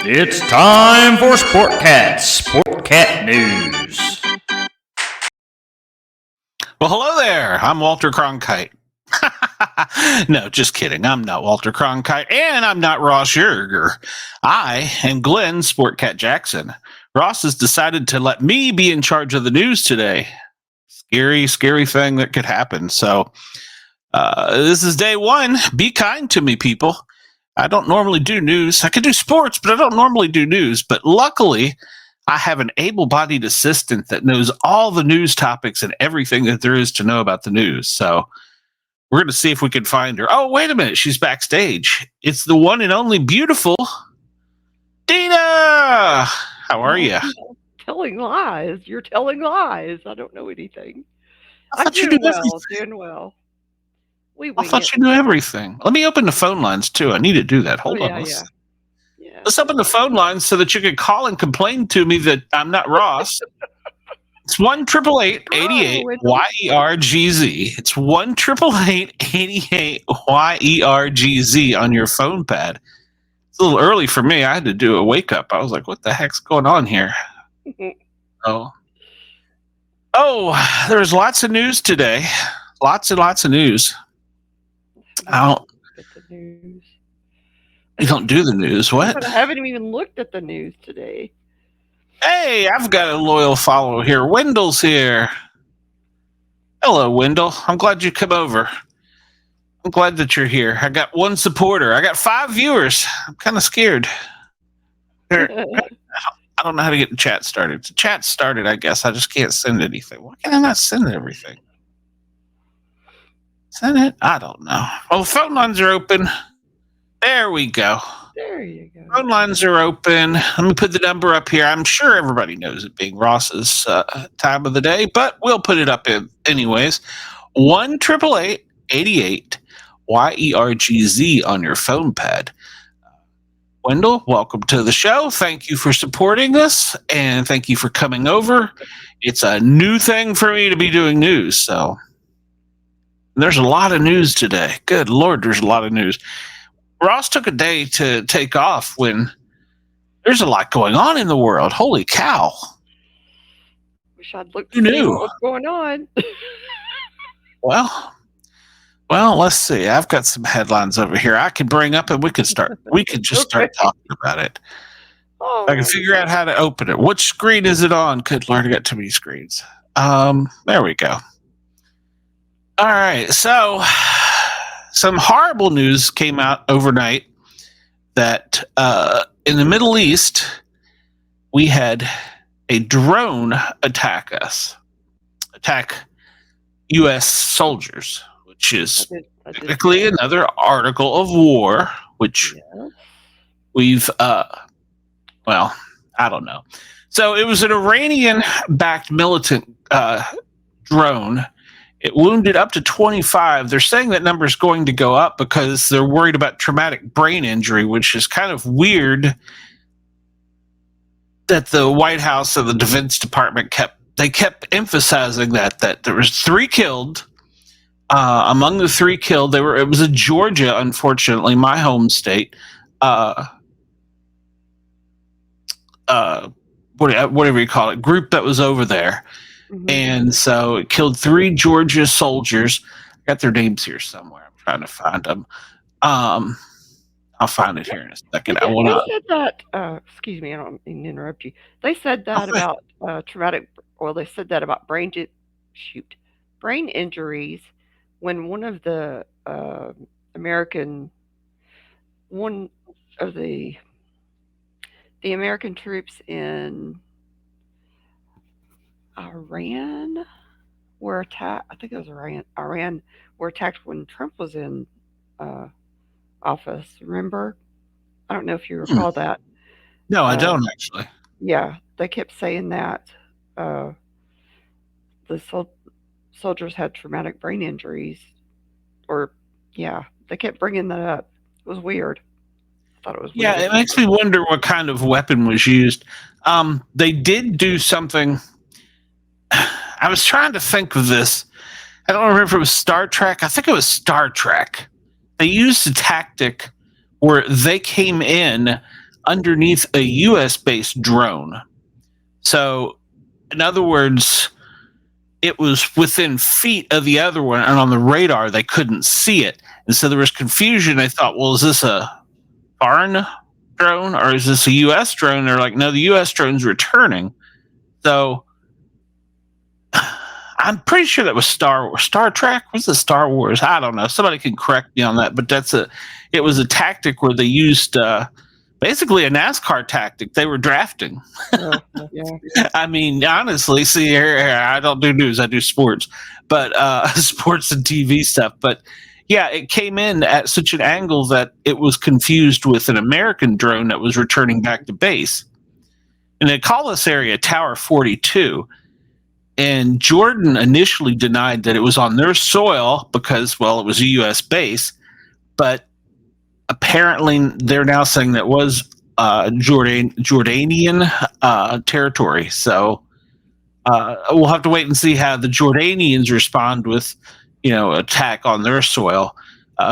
It's time for Sportcat Newz. Well, hello there. I'm Walter Cronkite. No, just kidding. I'm not Walter Cronkite, and I'm not Ross Yergz. I am Glenn Sportcat Jackson. Ross has decided to let me be in charge of the news today. Scary, scary thing that could happen. So this is day one. Be kind to me, people. I don't normally do news. I can do sports, but I don't normally do news. But luckily, I have an able-bodied assistant that knows all the news topics and everything that there is to know about the news. So we're going to see if we can find her. Oh, wait a minute. She's backstage. It's the one and only beautiful Dina. How are you? Telling lies. You're telling lies. I don't know anything. I thought you doing knew well. everything. Doing well. I thought you knew everything. Let me open the phone lines, too. I need to do that. Hold on. Let's open the phone lines so that you can call and complain to me that I'm not Ross. It's 1-888-88-YERGZ. It's 1-888-88-YERGZ on your phone pad. It's a little early for me. I had to do a wake up. I was like, what the heck's going on here? Oh, there's lots of news today. Lots and lots of news. You don't do the news. What? I haven't even looked at the news today. Hey, I've got a loyal follower here. Wendell's here. Hello, Wendell. I'm glad you come over. I'm glad that you're here. I got one supporter. I got 5 viewers. I'm kind of scared. I don't know how to get the chat started. The chat started, I guess. I just can't send anything. Why can I not send everything? Send it? I don't know. Well, the phone lines are open. There we go. There you go. Phone lines are open. Let me put the number up here. I'm sure everybody knows it being Ross's time of the day, but we'll put it up anyways. 1-888-88-YERGZ on your phone pad. Wendell, welcome to the show. Thank you for supporting us, and thank you for coming over. It's a new thing for me to be doing news, so there's a lot of news today. Good Lord, there's a lot of news. Ross took a day to take off when there's a lot going on in the world. Holy cow. Wish I'd looked to see what's going on. Well, let's see. I've got some headlines over here I can bring up and we can just start talking about it. Oh, I can figure out how to open it. Which screen is it on? Good Lord, I got too many screens. There we go. All right, so some horrible news came out overnight that in the Middle East, we had a drone attack U.S. soldiers, which is technically another article of war, which we've, I don't know. So it was an Iranian-backed militant drone. It wounded up to 25. They're saying that number is going to go up because they're worried about traumatic brain injury, which is kind of weird that the White House and the Defense Department kept emphasizing that there was 3 killed. Among the 3 killed, it was in Georgia, unfortunately, my home state. Whatever you call it, group that was over there. Mm-hmm. And so it killed 3 Georgia soldiers. I got their names here somewhere. I'm trying to find them. I'll find it here in a second. They said that, excuse me, I don't mean to interrupt you. They said that about they said that about brain injuries when one of the American troops in Iran were attacked. I think it was Iran were attacked when Trump was in office. Remember? I don't know if you recall that. No, I don't actually. Yeah, they kept saying that the soldiers had traumatic brain injuries, they kept bringing that up. It was weird. I thought it was weird. Yeah, it makes me wonder what kind of weapon was used. They did do something. I was trying to think of this. I don't remember if it was Star Trek. I think it was Star Trek. they used a tactic where they came in underneath a US based drone. So, in other words, it was within feet of the other one, and on the radar, they couldn't see it. And so there was confusion. I thought, well, is this a foreign drone or is this a US drone? They're like, no, the US drone's returning. So I'm pretty sure that was Star Trek. Was it Star Wars? I don't know. Somebody can correct me on that, but it was a tactic where they used basically a NASCAR tactic. They were drafting. Yeah. I mean, honestly, see here, I don't do news, I do sports, but sports and TV stuff. But yeah, it came in at such an angle that it was confused with an American drone that was returning back to base. And they call this area Tower 42. And Jordan initially denied that it was on their soil because, well, it was a U.S. base. But apparently they're now saying that was Jordanian territory. So we'll have to wait and see how the Jordanians respond with, attack on their soil.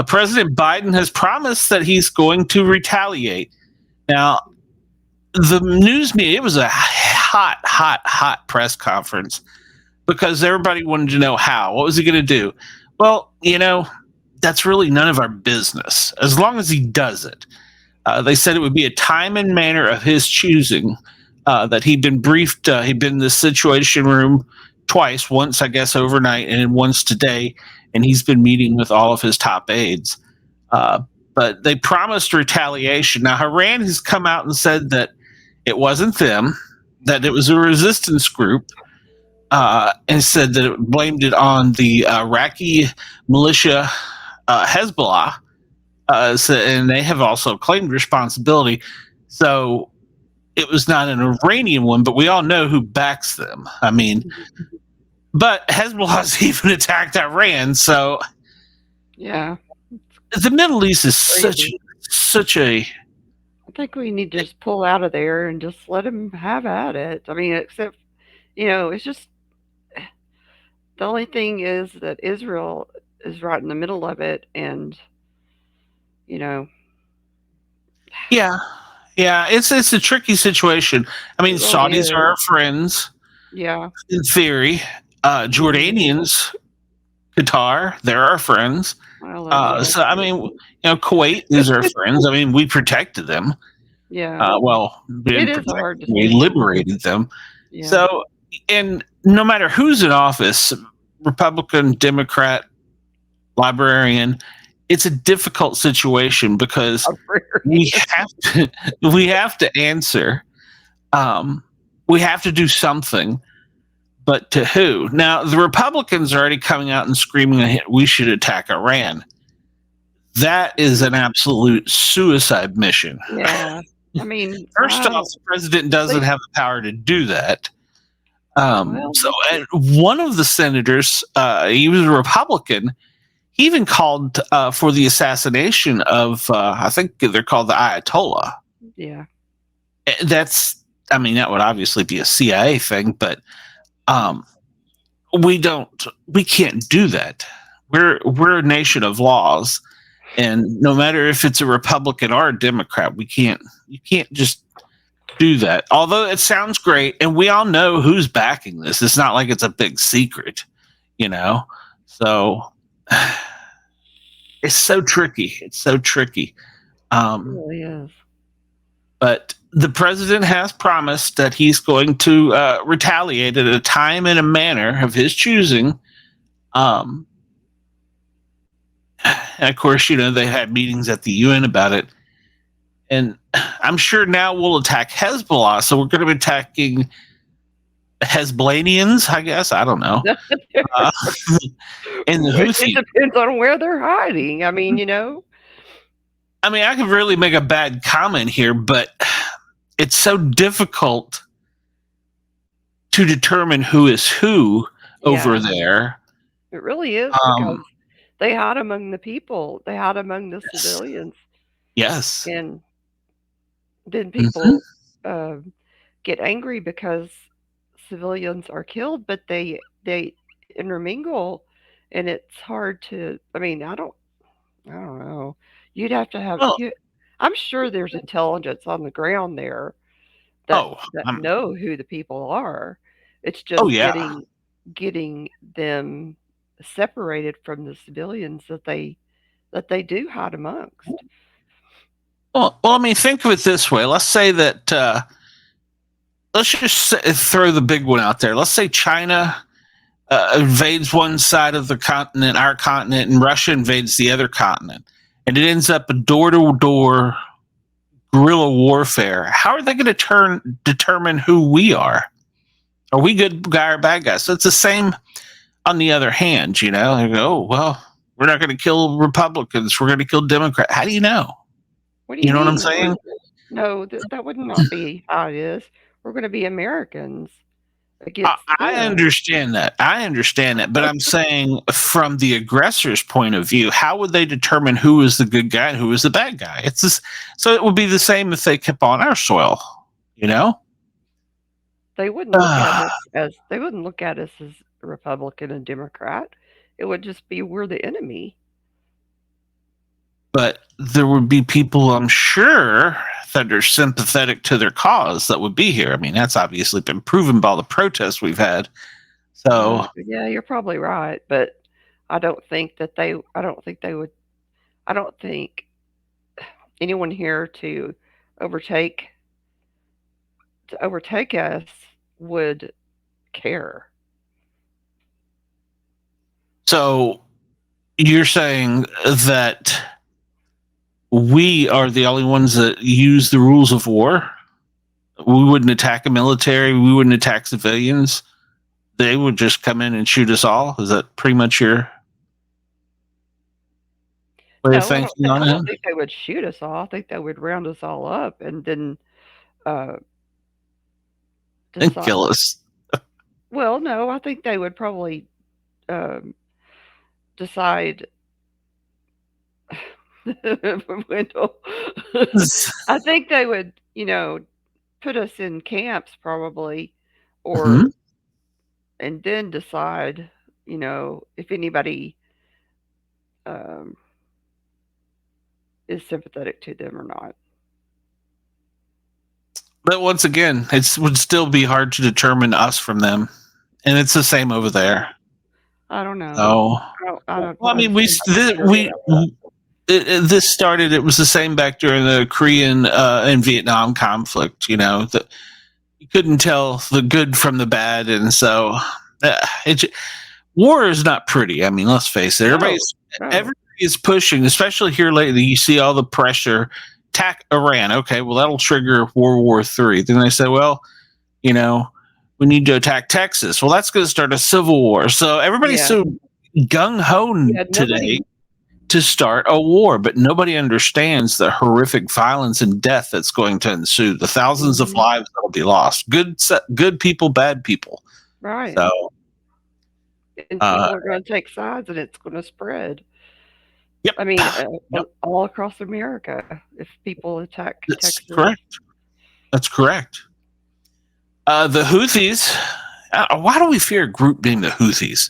President Biden has promised that he's going to retaliate. Now, the news media, it was a hot press conference because everybody wanted to know how. What was he going to do? Well, that's really none of our business as long as he does it. They said it would be a time and manner of his choosing, that he'd been briefed. He'd been in the Situation Room twice, once, I guess, overnight and once today, and he's been meeting with all of his top aides. But they promised retaliation. Now, Iran has come out and said that it wasn't them, that it was a resistance group, and said that it blamed it on the Iraqi militia Hezbollah, and they have also claimed responsibility. So it was not an Iranian one, but we all know who backs them. I mean, but Hezbollah's even attacked Iran. So Yeah. the Middle East is Crazy. such a. I think we need to just pull out of there and just let them have at it. I mean, except, it's just the only thing is that Israel is right in the middle of it, and Yeah, it's a tricky situation. I mean, it really Saudis is. are our friends Yeah. in theory. Jordanians, Qatar, they're our friends. Well, So I mean, Kuwait is our friends. I mean, we protected them. yeah. Well, we It didn't is a protect hard them, we decision. liberated them. Yeah. So, and no matter who's in office, Republican, Democrat, Librarian, it's a difficult situation because we have to answer. We have to do something, but to who? Now, the Republicans are already coming out and screaming we should attack Iran. That is an absolute suicide mission. Yeah. I mean, First off, the president doesn't have the power to do that. Well- So one of the senators, he was a Republican. He even called for the assassination of, I think they're called the Ayatollah. yeah. That would obviously be a CIA thing, but we can't do that. We're a nation of laws, and no matter if it's a Republican or a Democrat, you can't just do that. Although it sounds great, and we all know who's backing this. It's not like it's a big secret, So it's so tricky. It's so tricky. It really is. But the president has promised that he's going to retaliate at a time and a manner of his choosing. And of course, they had meetings at the UN about it. And I'm sure now we'll attack Hezbollah. So we're going to be attacking Hezbollanians, I guess. I don't know. And the Houthis. It depends on where they're hiding. I mean, I could really make a bad comment here, but it's so difficult to determine who is who over there. It really is because they hide among the people. They hide among the civilians. Yes. And then people get angry because civilians are killed, but they intermingle, and it's hard to. I mean, I don't know. You'd have to have Well, you. I'm sure there's intelligence on the ground there that oh, know who the people are. It's oh just yeah. getting them separated from the civilians that they do hide amongst. Well, I mean, think of it this way. Let's say that. Let's just throw the big one out there. Let's say China invades one side of the continent, our continent, and Russia invades the other continent, and it ends up a door-to-door guerrilla warfare. How are they going to determine who we are? Are we good guy or bad guy? So it's the same. On the other hand, you know, they go, oh, well, we're not going to kill Republicans. We're going to kill Democrats. How do you know? What do you You know what I'm mean? saying? No, that would not be how it is. We're going to be Americans against I them. understand that. I understand that. But I'm saying from the aggressor's point of view, how would they determine who is the good guy and who is the bad guy? It's this, so it would be the same if they kept on our soil, you know? They wouldn't look at us as Republican and Democrat. It would just be we're the enemy. But there would be people, I'm sure, that are sympathetic to their cause that would be here. I mean, that's obviously been proven by all the protests we've had. So yeah, you're probably right, but I don't think anyone here to overtake us would care. So you're saying that we are the only ones that use the rules of war? We wouldn't attack a military. We wouldn't attack civilians. They would just come in and shoot us all. Is that pretty much your way of thinking on I it? don't think they would shoot us all. I think they would round us all up and then And decide. kill us. Well, no, I think they would probably decide. Wendell, I think they would, put us in camps probably, or and then decide, if anybody is sympathetic to them or not. But once again, it would still be hard to determine us from them, and it's the same over there. I don't know. So, I don't. well, I mean, this started. It was the same back during the Korean and Vietnam conflict. You know, that you couldn't tell the good from the bad, and so war is not pretty. I mean, let's face it. Everybody is pushing, especially here lately. You see all the pressure. Attack Iran. Okay, well that'll trigger World War III. Then they say, well, we need to attack Texas. Well, that's going to start a civil war. So everybody's so gung ho today to start a war, but nobody understands the horrific violence and death that's going to ensue. The thousands of lives that will be lost. Good people, bad people. Right. So, and people are going to take sides, and it's going to spread. Yep. I mean, all across America, if people attack Texas. Correct. That's correct. The Houthis. Why do we fear a group named the Houthis?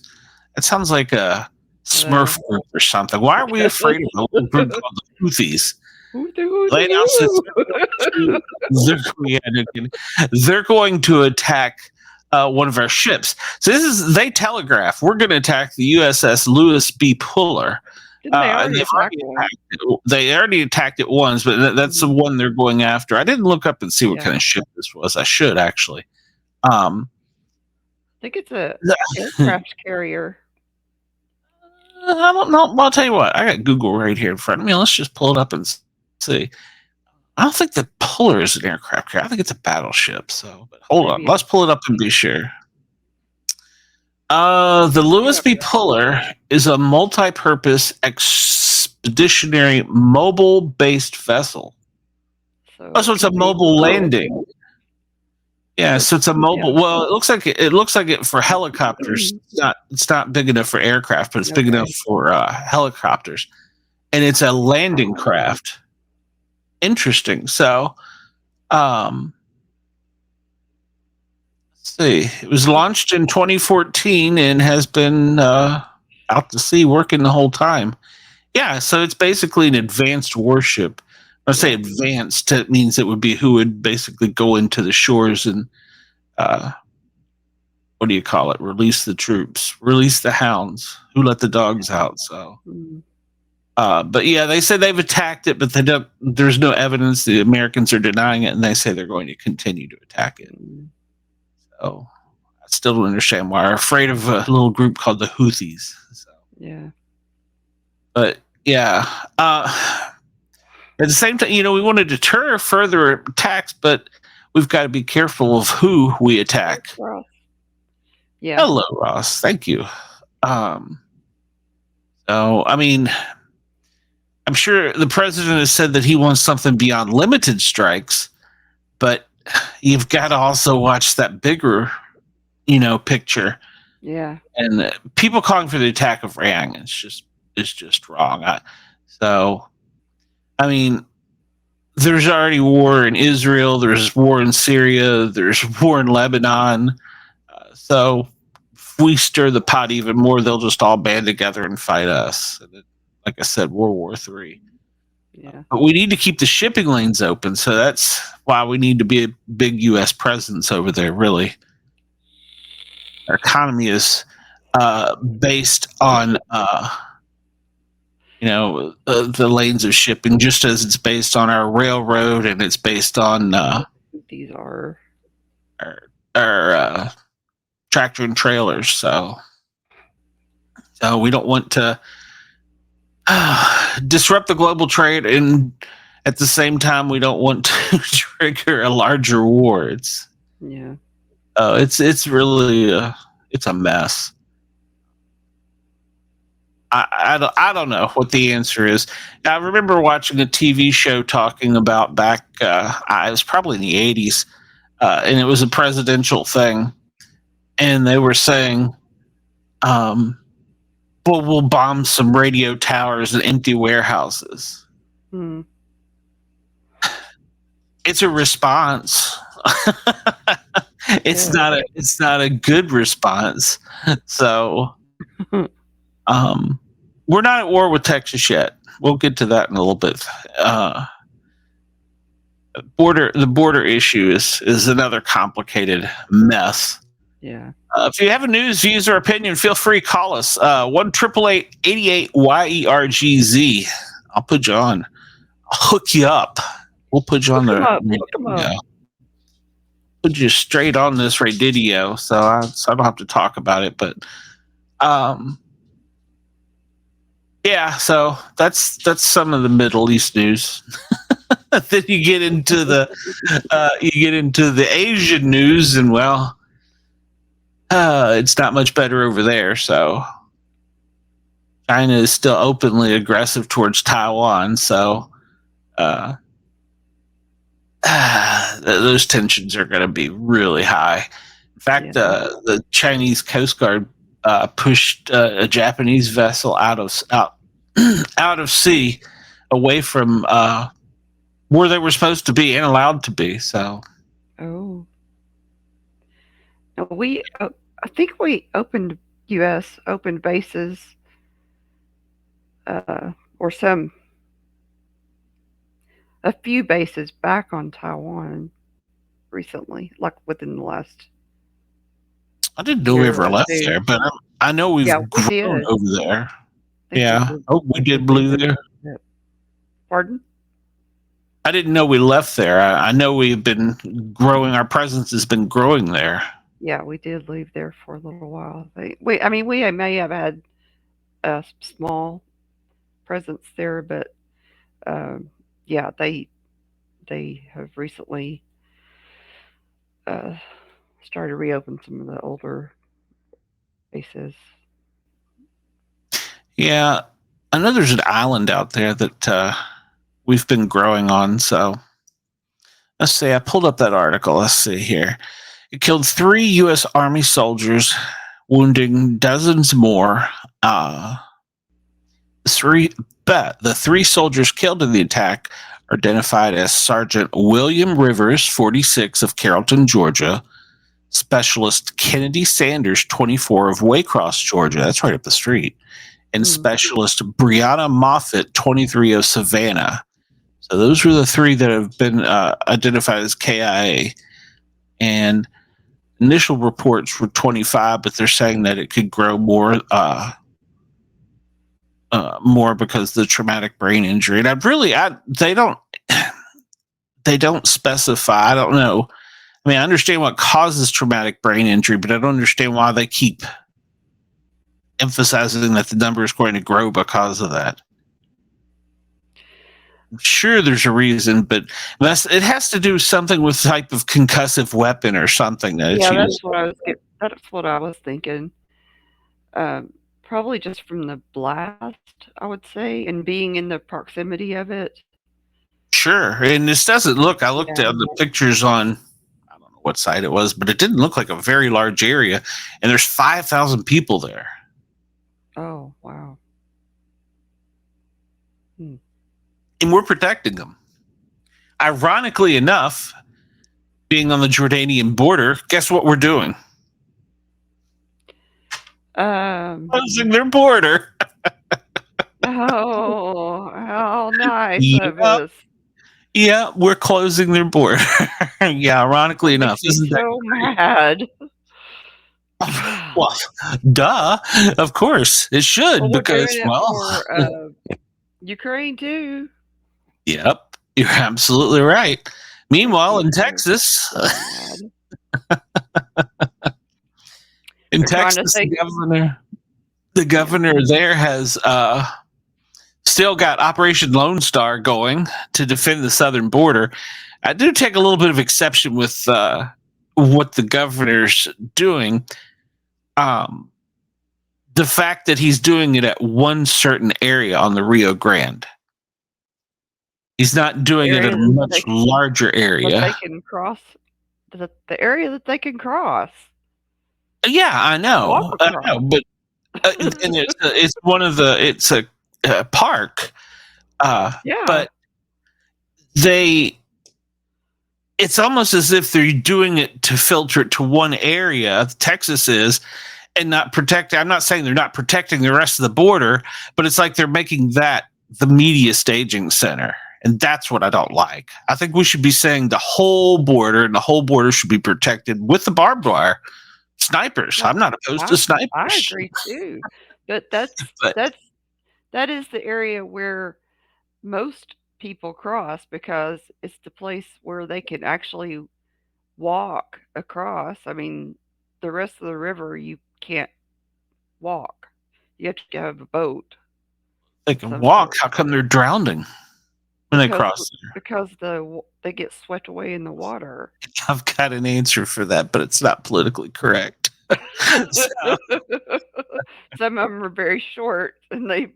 It sounds like a Smurf group or something. Why are we afraid of a little group called the Houthis? They announced they're going to attack one of our ships. So they telegraph. We're going to attack the USS Lewis B. Puller. They already attacked it once, but that's the one they're going after. I didn't look up and see what kind of ship this was. I should actually. I think it's a aircraft carrier. I don't know. I'll tell you what. I got Google right here in front of me. Let's just pull it up and see. I don't think the Puller is an aircraft carrier. I think it's a battleship. So, but hold on. Let's pull it up and be sure. The Lewis B. Puller is a multi-purpose expeditionary mobile-based vessel. So it's a mobile landing. Yeah, so it's a mobile. Yeah. Well, it looks like it for helicopters. It's not big enough for aircraft, but it's big enough for helicopters, and it's a landing craft. Interesting. So, see, it was launched in 2014 and has been out to sea working the whole time. Yeah, so it's basically an advanced warship. When I say advanced, it means it would be who would basically go into the shores and what do you call it? Release the troops, release the hounds, who let the dogs out. So, but yeah, they say they've attacked it, but they don't. There's no evidence. The Americans are denying it, and they say they're going to continue to attack it. So, I still don't understand why. They're afraid of a little group called the Houthis. So. Yeah. But yeah, at the same time, we want to deter further attacks, but we've got to be careful of who we attack. Yeah. Hello, Ross. Thank you. So, I mean, I'm sure the president has said that he wants something beyond limited strikes, but you've got to also watch that bigger, picture. Yeah. And people calling for the attack of Iran is just wrong. I mean, there's already war in Israel. There's war in Syria. There's war in Lebanon. So if we stir the pot even more, they'll just all band together and fight us. And like I said, World War III. Yeah. But we need to keep the shipping lanes open. So that's why we need to be a big U.S. presence over there, really. Our economy is based on, the lanes of shipping, just as it's based on our railroad and it's based on these are our tractor and trailers. So we don't want to disrupt the global trade, and at the same time, we don't want to trigger a larger war. It's really it's a mess. I don't know what the answer is. I remember watching a TV show talking about back. It was probably in the 80s, and it was a presidential thing. And they were saying, we'll bomb some radio towers and empty warehouses. It's a response. It's not a good response. So, we're not at war with Texas yet. We'll get to that in a little bit. The border issue is another complicated mess. Yeah. If you have a news, views, or opinion, feel free to call us. 1-888-88-YERGZ. I'll put you on. I'll hook you up. We'll put you on there. Put you straight on this radio, so I don't have to talk about it. But yeah, so that's some of the Middle East news. Then you get into the Asian news, and it's not much better over there. So China is still openly aggressive towards Taiwan. So those tensions are going to be really high. In fact, the Chinese Coast Guard pushed a Japanese vessel out of sea, away from where they were supposed to be and allowed to be. So, I think we U.S. opened bases, or a few bases back on Taiwan recently, like within the last. I didn't know we ever left there, but I know we've grown over there. Yeah. We did blue there. Pardon? I didn't know we left there. I know we've been growing. Our presence has been growing there. Yeah, we did leave there for a little while. We may have had a small presence there, but yeah, they have recently started to reopen some of the older bases. Yeah, I know there's an island out there that we've been growing on. So let's see. I pulled up that article. Let's see here. It killed 3 U.S. Army soldiers, wounding dozens more. The 3 soldiers killed in the attack are identified as Sergeant William Rivers, 46, of Carrollton, Georgia, Specialist Kennedy Sanders, 24, of Waycross, Georgia. That's right up the street. and specialist Brianna Moffett, 23, of Savannah. So those were the 3 that have been identified as KIA. And initial reports were 25, but they're saying that it could grow more because of the traumatic brain injury. And they don't specify. I don't know. I mean, I understand what causes traumatic brain injury, but I don't understand why they keep emphasizing that the number is going to grow because of that. I'm sure there's a reason, but it has to do something with type of concussive weapon or something. That's what I was thinking. Probably just from the blast, I would say, and being in the proximity of it. Sure, and this doesn't look. I looked at the pictures on, I don't know what site it was, but it didn't look like a very large area, and there's 5,000 people there. Oh, wow. And we're protecting them. Ironically enough, being on the Jordanian border, guess what we're doing? Closing their border. Oh, how nice of us. Yeah, we're closing their border. Yeah, ironically enough. Isn't that so mad? Well, duh. Of course. It should, because, for, Ukraine too. Yep. You're absolutely right. Meanwhile, in Texas, the governor there has still got Operation Lone Star going to defend the southern border. I do take a little bit of exception with what the governor's doing. The fact that he's doing it at one certain area on the Rio Grande. He's not doing it at a much larger area. They can cross the area that they can cross. Yeah, I know, but and it's one of the it's a park. But it's almost as if they're doing it to filter it to one area. Texas is. And not protect. I'm not saying they're not protecting the rest of the border, but it's like they're making that the media staging center. And that's what I don't like. I think we should be saying the whole border, and the whole border should be protected with the barbed wire. Snipers. I'm not opposed to snipers. I agree too. But that is the area where most people cross, because it's the place where they can actually walk across. I mean, the rest of the river you can't walk. You have to have a boat. They can walk. How come they're drowning when they cross? Because they get swept away in the water. I've got an answer for that, but it's not politically correct. Some of them are very short, and they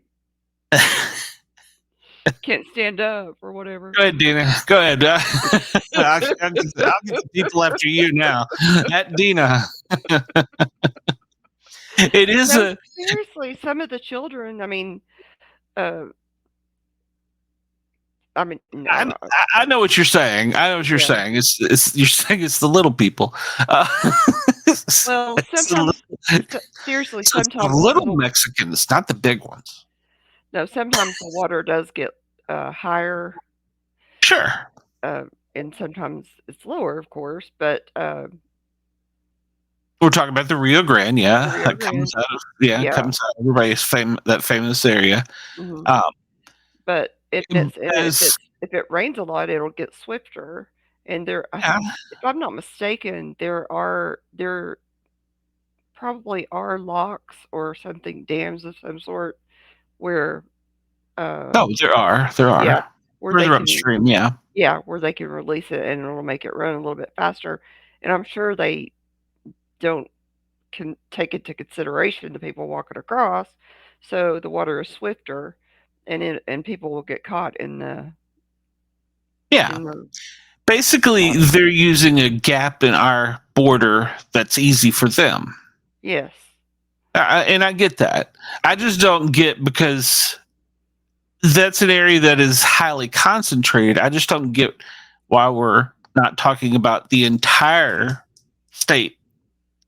can't stand up or whatever. Go ahead, Dina. Go ahead. I'll get the people after you now. At Dina. It is seriously, some of the children. I mean, no. I know what you're saying. I know what you're saying. It's you're saying it's the little people. Well, sometimes seriously, sometimes the little Mexicans, not the big ones. No, sometimes the water does get higher. Sure. And sometimes it's lower, of course, but we're talking about the Rio Grande, comes out of everybody's that famous area. Mm-hmm. But if it rains a lot, it'll get swifter. And if I'm not mistaken, there probably are locks or something, dams of some sort, where there are. Yeah. Further upstream, Yeah, where they can release it and it'll make it run a little bit faster. And I'm sure they can take into consideration the people walking across, so the water is swifter, and people will get caught in the basically they're using a gap in our border that's easy for them. Yes. And I get that. I just don't get, because that's an area that is highly concentrated. I just don't get why we're not talking about the entire state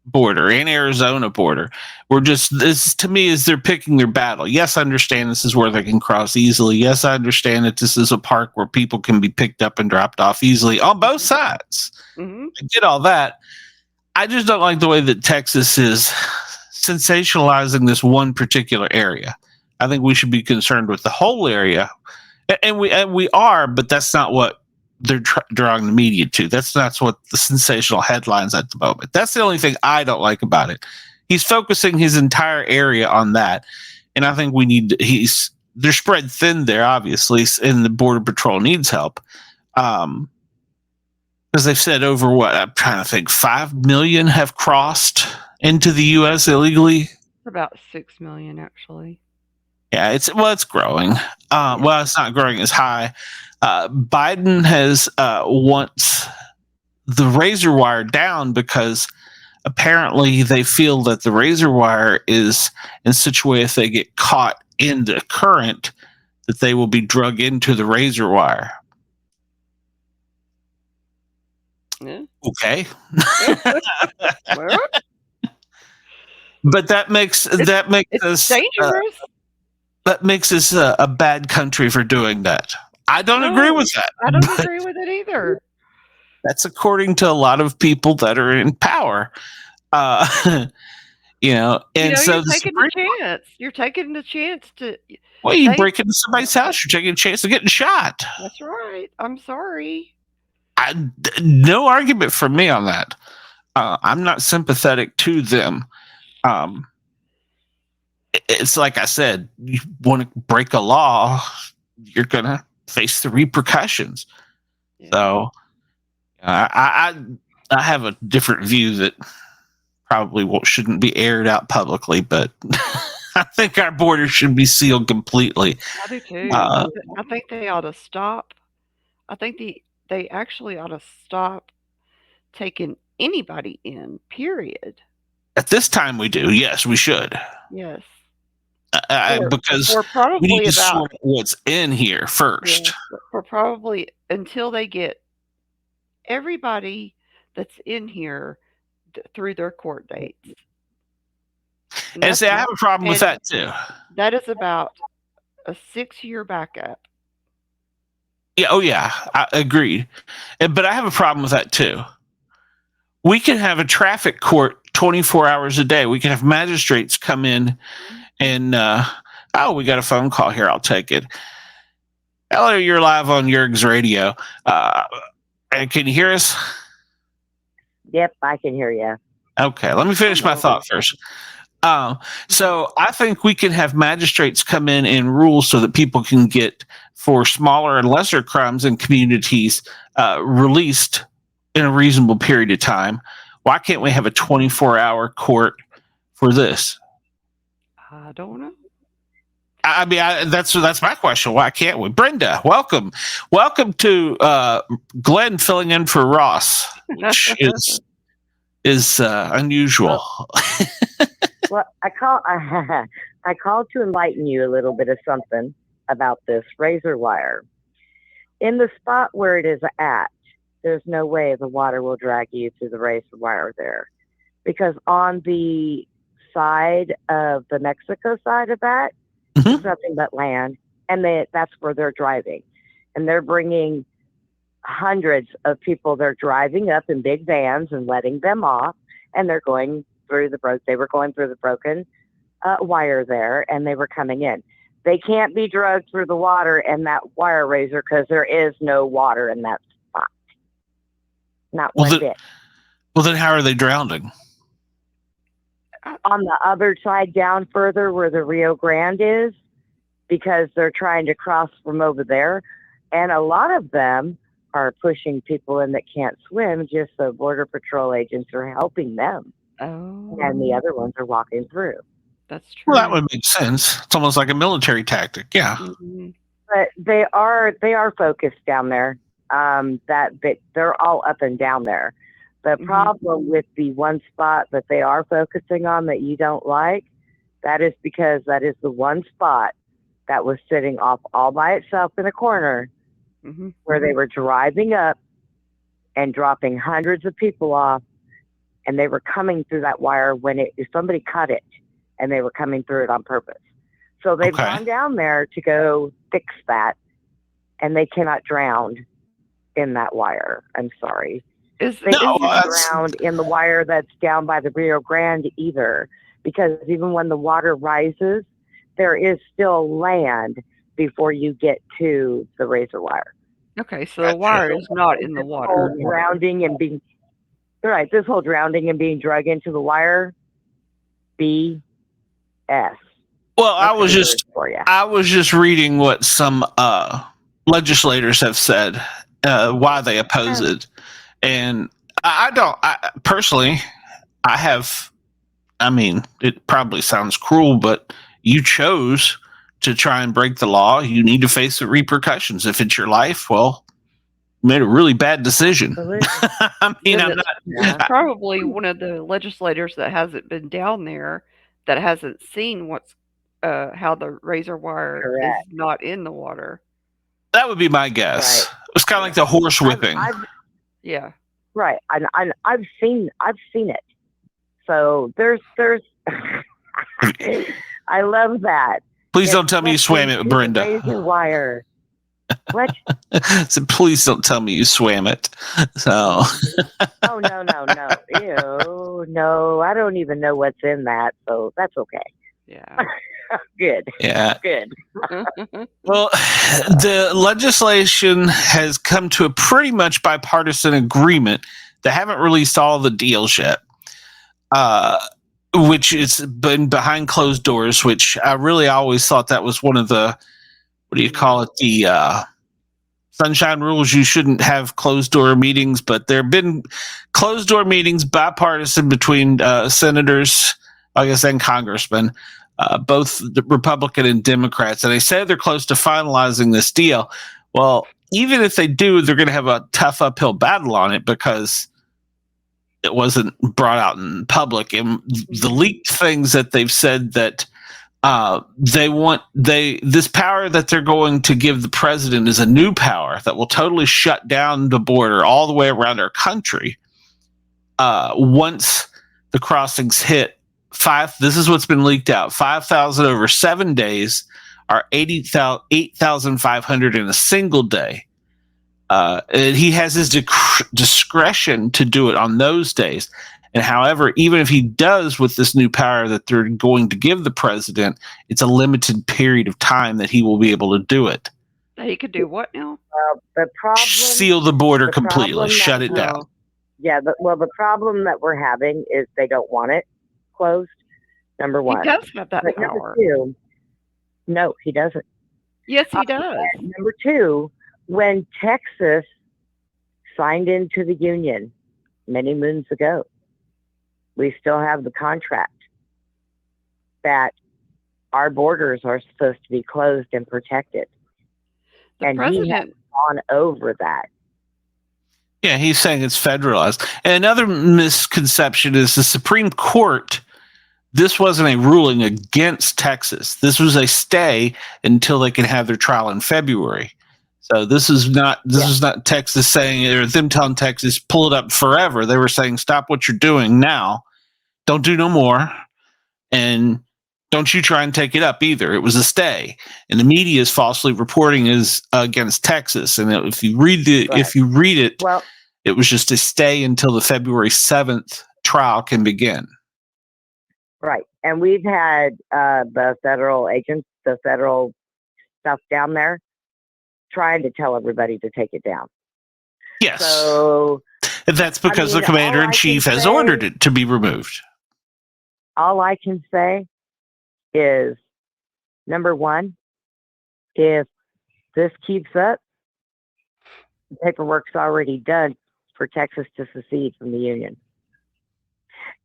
border and Arizona border. This to me is they're picking their battle. Yes, I understand this is where they can cross easily. Yes, I understand that this is a park where people can be picked up and dropped off easily on both sides. Mm-hmm. I get all that. I just don't like the way that Texas is sensationalizing this one particular area. I think we should be concerned with the whole area, and we are, but that's not what they're drawing the media to. That's what the sensational headlines at the moment. That's the only thing I don't like about it. He's focusing his entire area on that, and I think they're spread thin there, obviously, and the Border Patrol needs help. Because they've said over I'm trying to think, 5 million have crossed into the U.S. illegally. About 6 million, actually. Yeah, it's growing. Well, it's not growing as high. Biden has wants the razor wire down because apparently they feel that the razor wire is in such a way if they get caught in the current that they will be drug into the razor wire. Yeah. Okay. Well, But that makes us dangerous. That makes us a bad country for doing that. I don't agree with that. I don't agree with it either. That's according to a lot of people that are in power. And So so you're taking the chance. You're taking the chance to. Well, you break into somebody's house, you're taking a chance of getting shot. That's right. I'm sorry. No argument from me on that. I'm not sympathetic to them. It's like I said, you want to break a law, you're going to face the repercussions. Yeah. So I have a different view that probably shouldn't be aired out publicly, but I think our border should be sealed completely. I do too. I think they ought to stop. I think they actually ought to stop taking anybody in, period. At this time we do. Yes, we should. Yes. Because we need to sort what's in here first. Yeah, for probably until they get everybody that's in here through their court dates. And see, I have a problem with that too. That is about a 6-year backup. Yeah. Oh, yeah. I agreed. But I have a problem with that too. We can have a traffic court 24 hours a day. We can have magistrates come in and, we got a phone call here. I'll take it. Hello, you're live on Yergz Radio. Can you hear us? Yep, I can hear you. Okay, let me finish my thought first. So I think we can have magistrates come in and rule so that people can get, for smaller and lesser crimes in communities, released in a reasonable period of time. Why can't we have a 24-hour court for this? I don't know. I mean, that's my question. Why can't we? Brenda, welcome to Glenn filling in for Ross, which is unusual. Well, I called to enlighten you a little bit of something about this razor wire. In the spot where it is at, there's no way the water will drag you through the razor wire there, because on the side of the Mexico side of that, there's nothing but land, and that's where they're driving, and they're bringing hundreds of people. They're driving up in big vans and letting them off, and they're going through they were going through the broken wire there, and they were coming in. They can't be drugged through the water and that wire razor because there is no water in that spot. Not one bit. Well, then how are they drowning? On the other side, down further where the Rio Grande is, because they're trying to cross from over there. And a lot of them are pushing people in that can't swim, just so Border Patrol agents are helping them. Oh. And the other ones are walking through. That's true. Well, that would make sense. It's almost like a military tactic. Yeah. Mm-hmm. But they are focused down there. They're all up and down there. The problem with the one spot that they are focusing on that you don't like, that is because that is the one spot that was sitting off all by itself in a corner where they were driving up and dropping hundreds of people off, and they were coming through that wire when somebody cut it, and they were coming through it on purpose. So they've gone down there to go fix that, and they cannot drown in that wire. I'm sorry. They can't drown in the wire that's down by the Rio Grande either, because even when the water rises, there is still land before you get to the razor wire. Okay, so the wire is not in the water. This whole drowning and being drug into the wire, BS. Well, I was just reading what some legislators have said, why they oppose it, and personally, it probably sounds cruel, but you chose to try and break the law. You need to face the repercussions. If it's your life, well, you made a really bad decision. I'm not probably one of the legislators that hasn't been down there, that hasn't seen how the razor wire is not in the water. That would be my guess. Right. It's kind of like the horse whipping. Yeah. Right. I've seen it. So there's I love that. Please don't tell me you swam it with Brenda. Razor wire. What? So please don't tell me you swam it. So. Oh no. Ew, no, I don't even know what's in that, so that's okay. Yeah. Good. Yeah. Good. Well, the legislation has come to a pretty much bipartisan agreement. They haven't released all the deals yet, which has been behind closed doors, which I really always thought that was one of the, the sunshine rules. You shouldn't have closed door meetings, but there have been closed door meetings, bipartisan, between senators, I guess, and congressmen, both the Republican and Democrats. And they say they're close to finalizing this deal. Well, even if they do, they're going to have a tough uphill battle on it because it wasn't brought out in public. And the leaked things that they've said that this power that they're going to give the president is a new power that will totally shut down the border all the way around our country. Once the crossings hit this is what's been leaked out, 5,000 over 7 days are 8,500 in a single day. And he has his discretion to do it on those days. And however, even if he does with this new power that they're going to give the president, it's a limited period of time that he will be able to do it. He could do what now? The problem, seal the border completely, shut it down. Yeah, the problem that we're having is they don't want it closed. Number one. He does have that power. Number two, no, he doesn't. Yes, he does. Number two, when Texas signed into the union many moons ago, we still have the contract that our borders are supposed to be closed and protected. And he has gone over that. Yeah, he's saying it's federalized. And another misconception is the Supreme Court, this wasn't a ruling against Texas. This was a stay until they can have their trial in February. So this is not Texas saying, or them telling Texas, pull it up forever. They were saying, stop what you're doing now. Don't do no more. And don't you try and take it up either. It was a stay. And the media is falsely reporting is against Texas. And if you read it, it was just a stay until the February 7th trial can begin. Right. And we've had the federal agents, the federal stuff down there trying to tell everybody to take it down. Yes. So that's because the commander-in-chief has ordered it to be removed. All I can say is, number one, if this keeps up, the paperwork's already done for Texas to secede from the union.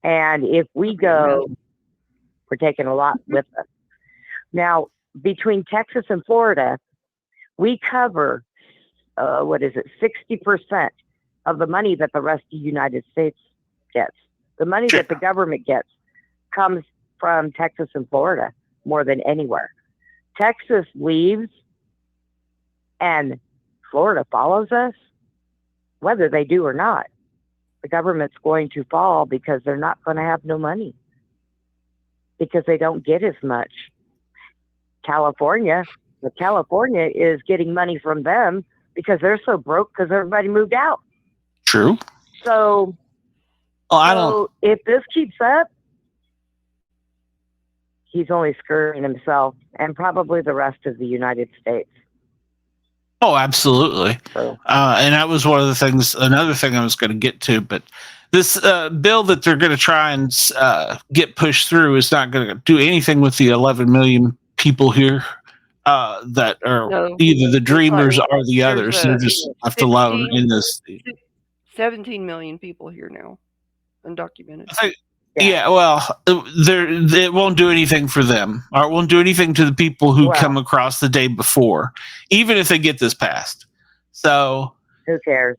And if we go, we're taking a lot with us. Now, between Texas and Florida, we cover, 60% of the money that the rest of the United States gets. The money that the government gets comes from Texas and Florida more than anywhere. Texas leaves and Florida follows us, whether they do or not. the government's going to fall because they're not going to have no money because they don't get as much. California is getting money from them because they're so broke because everybody moved out. True. So, if this keeps up, he's only screwing himself and probably the rest of the United States. Oh, absolutely. So, and that was one of the things, another thing I was going to get to, but this bill that they're going to try and get pushed through is not going to do anything with the 11 million people here that are either the dreamers or the others. They're just left alone in this. 17 million people here now, undocumented. Yeah, well, it won't do anything for them, or it won't do anything to the people who come across the day before, even if they get this passed. So who cares?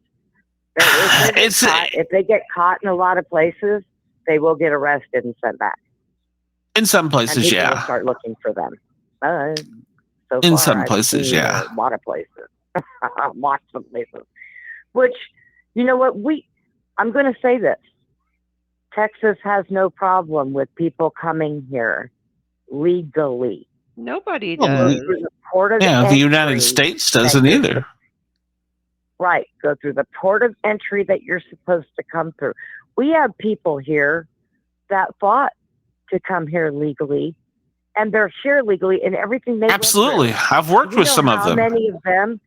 If they get caught in a lot of places, they will get arrested and sent back. In some places, and people will start looking for them. In some places, yeah. A lot of places. Lots of places. Which, you know what? I'm going to say this. Texas has no problem with people coming here legally. Nobody does. The United States doesn't either. Right. Go through the port of entry that you're supposed to come through. We have people here that fought to come here legally, and they're here legally in everything they absolutely. I've worked with some of them. Many of them,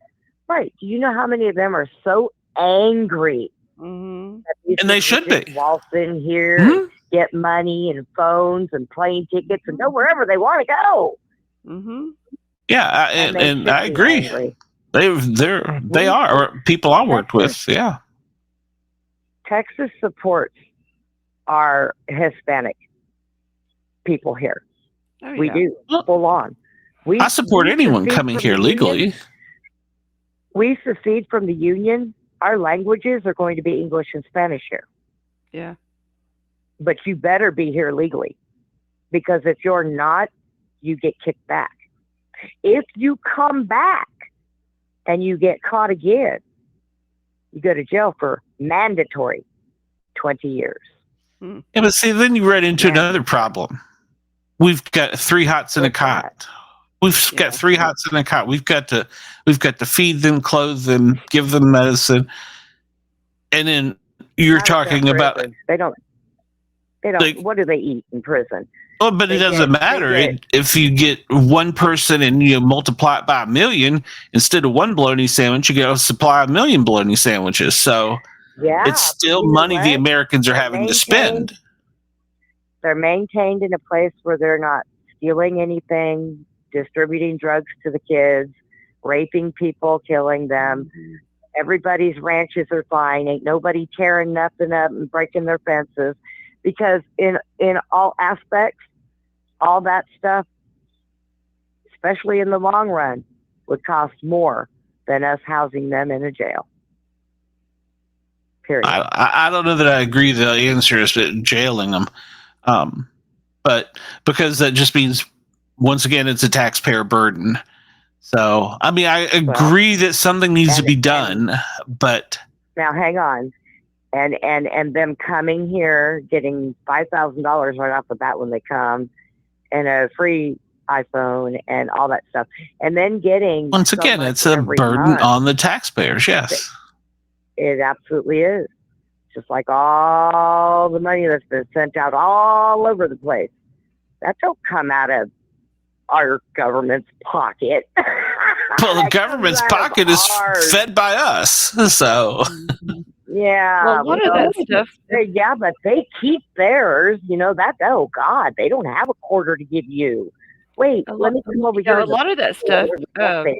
right? Do you know how many of them are so angry? Mm-hmm. And they should be. Waltz in here, get money and phones and plane tickets and go wherever they want to go. Mm-hmm. Yeah, and I agree. Angry. They are or people I worked with. Yeah. Texas supports our Hispanic people here. Oh, yeah. We do full on. I support anyone coming here legally. We secede from the union. Our languages are going to be English and Spanish here. Yeah. But you better be here legally, because if you're not, you get kicked back. If you come back and you get caught again, you go to jail for mandatory 20 years. Yeah, but see, then you run into another problem. We've got 3 hots in a cot. We've got 3 hots in a cot. We've got to feed them, clothe them, give them medicine, and then you're talking about they don't. Like, what do they eat in prison? Oh, but it doesn't matter if you get one person and you multiply it by 1 million instead of 1 bologna sandwich, you get a supply of 1 million bologna sandwiches. So it's still money the Americans are having to spend. They're maintained in a place where they're not stealing anything, distributing drugs to the kids, raping people, killing them. Everybody's ranches are fine. Ain't nobody tearing nothing up and breaking their fences, because in all aspects, all that stuff, especially in the long run, would cost more than us housing them in a jail. Period. I don't know that I agree the answer is jailing them. But because that just means, once again, it's a taxpayer burden. So, I mean, I agree that something needs to be done, but now hang on. And them coming here, getting $5,000 right off the bat when they come, and a free iPhone and all that stuff, and then getting, once again, it's a burden on the taxpayers. Yes, it absolutely is. Just like all the money that's been sent out all over the place, that don't come out of our government's pocket. Well, the government's pocket is fed by us, so. Yeah. Well, what are that stuff? Yeah, but they keep theirs. You know that. Oh God, they don't have a quarter to give you. Wait, let me come over here. A lot of that stuff comes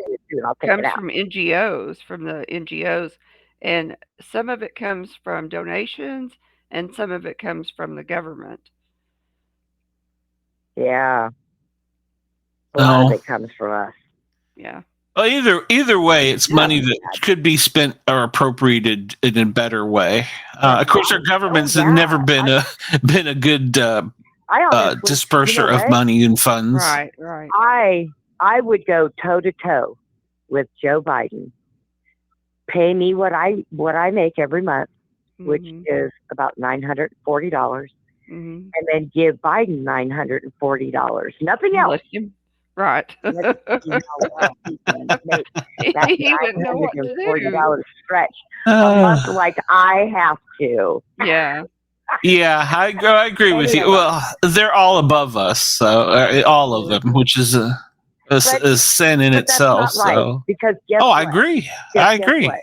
from NGOs, from the NGOs, and some of it comes from donations, and some of it comes from the government. Yeah. A lot of it comes from us. Yeah. Well, either way, it's money that could be spent or appropriated in a better way. Of course, our government's never been a good disperser of money and funds. Right, right. I would go toe to toe with Joe Biden. Pay me what I make every month, which is about $940, Mhm. and then give Biden $940. Nothing else. Bless him. Right. Let's see how well he can make that He wouldn't know what to do. $940 stretch a month like I have to. Yeah. Yeah, I agree with you. Well, they're all above us, so all of them, which is a sin in itself. That's not right, so, because guess I what? agree. Guess I agree. what?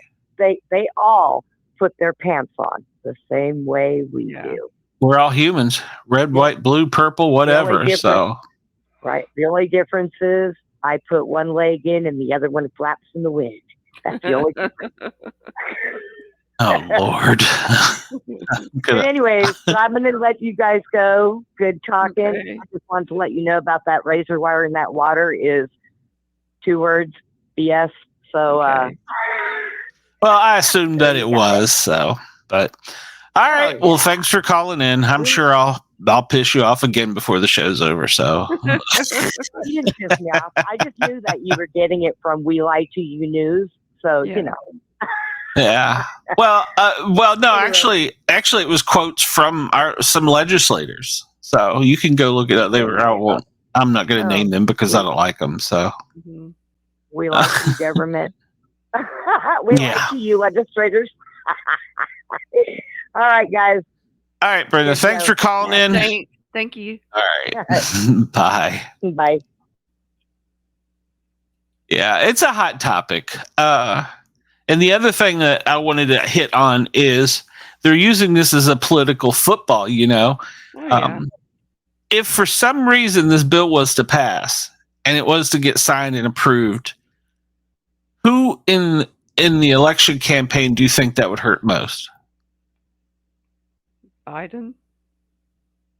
They all put their pants on the same way we do. We're all humans: red, white, blue, purple, whatever. So, right. The only difference is I put one leg in and the other one flaps in the wind. That's the only difference. oh Lord. But anyways, so I'm going to let you guys go. Good talking. Okay. I just wanted to let you know about that razor wire in that water is 2 words, BS. So, Okay. well, I assumed that it was. So, but all right. Well, thanks for calling in. I'm sure I'll piss you off again before the show's over. So you didn't piss me off. I just knew that you were getting it from We Lie to You News. So, you know. Yeah. Well, no, actually, it was quotes from some legislators. So you can go look it up. They were. I'm not going to name them because I don't like them. So we like you, government. We like you, legislators. All right, guys. All right, Brenda. Thanks for calling in. Thank you. All right. Bye. Bye. Yeah, it's a hot topic. And the other thing that I wanted to hit on is they're using this as a political football, you know. If for some reason this bill was to pass and it was to get signed and approved, who in the election campaign do you think that would hurt most? Biden?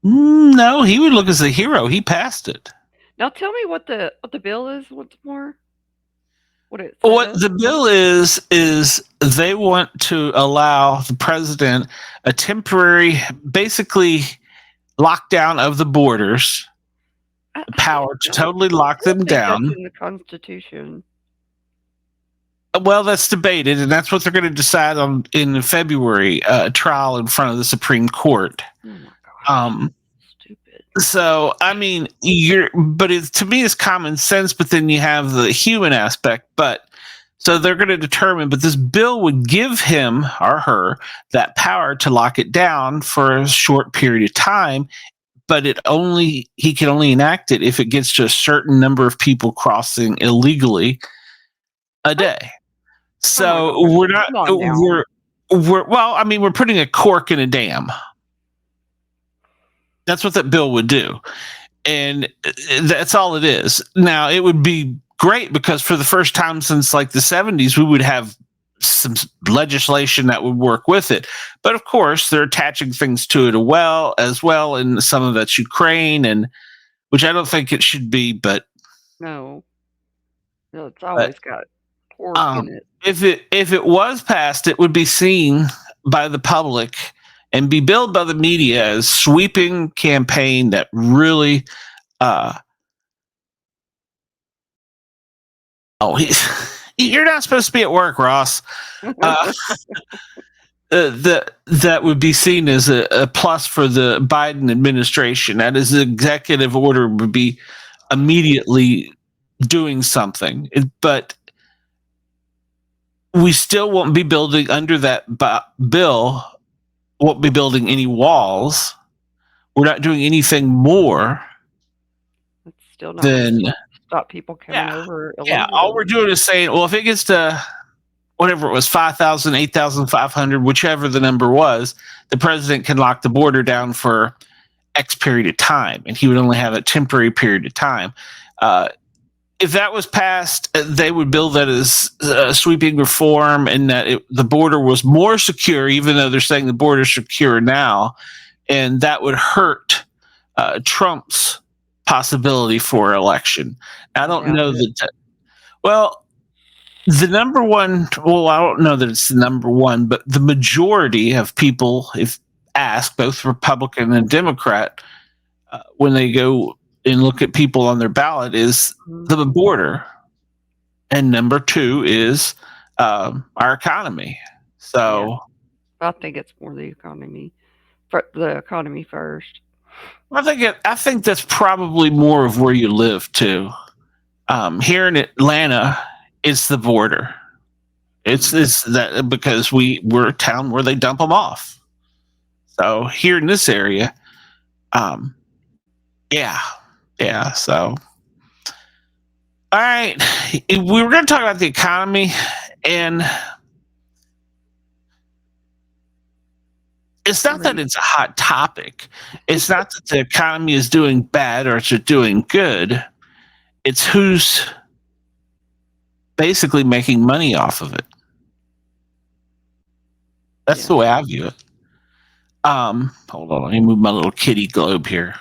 No, he would look as a hero. He passed it. Now tell me what the bill is once more. What the bill is they want to allow the president a temporary, basically, lockdown of the borders, power to totally lock them down. That's in the Constitution. Well, that's debated, and that's what they're going to decide on in February, trial in front of the Supreme Court. Oh my gosh. Stupid. So, I mean, to me, it's common sense, but then you have the human aspect. But so they're going to determine, but this bill would give him or her that power to lock it down for a short period of time. But he can only enact it if it gets to a certain number of people crossing illegally a day. So we're putting a cork in a dam. That's what that bill would do. And that's all it is. Now, it would be great because for the first time since like the 70s, we would have some legislation that would work with it. But of course, they're attaching things to it as well. And some of that's Ukraine, and which I don't think it should be, but no, it's always got pork in it. If it was passed, it would be seen by the public and be billed by the media as sweeping campaign that really you're not supposed to be at work, Ross. That would be seen as a plus for the Biden administration. That is, the executive order would be immediately doing something. But we still won't be building under that bill. Won't be building any walls. We're not doing anything more. It's still not than stop people coming over. Yeah, all we're doing is saying, well, if it gets to whatever it was, 5,000, 8,500, whichever the number was, the president can lock the border down for X period of time, and he would only have a temporary period of time. If that was passed, they would bill that as sweeping reform, and that the border was more secure, even though they're saying the border is secure now, and that would hurt Trump's possibility for election. I don't know that. Well, the number one. Well, I don't know that it's the number one, but the majority of people, if asked, both Republican and Democrat, when they go and look at people on their ballot, is the border, and number two is our economy. So I think it's more the economy. For the economy first. I think that's probably more of where you live too. Here in Atlanta, it's the border. It's that because we're a town where they dump them off. So here in this area, yeah. So, all right, we were going to talk about the economy, and it's not that it's a hot topic. It's not that the economy is doing bad or it's doing good. It's who's basically making money off of it. That's the way I view it. Hold on, let me move my little kitty globe here.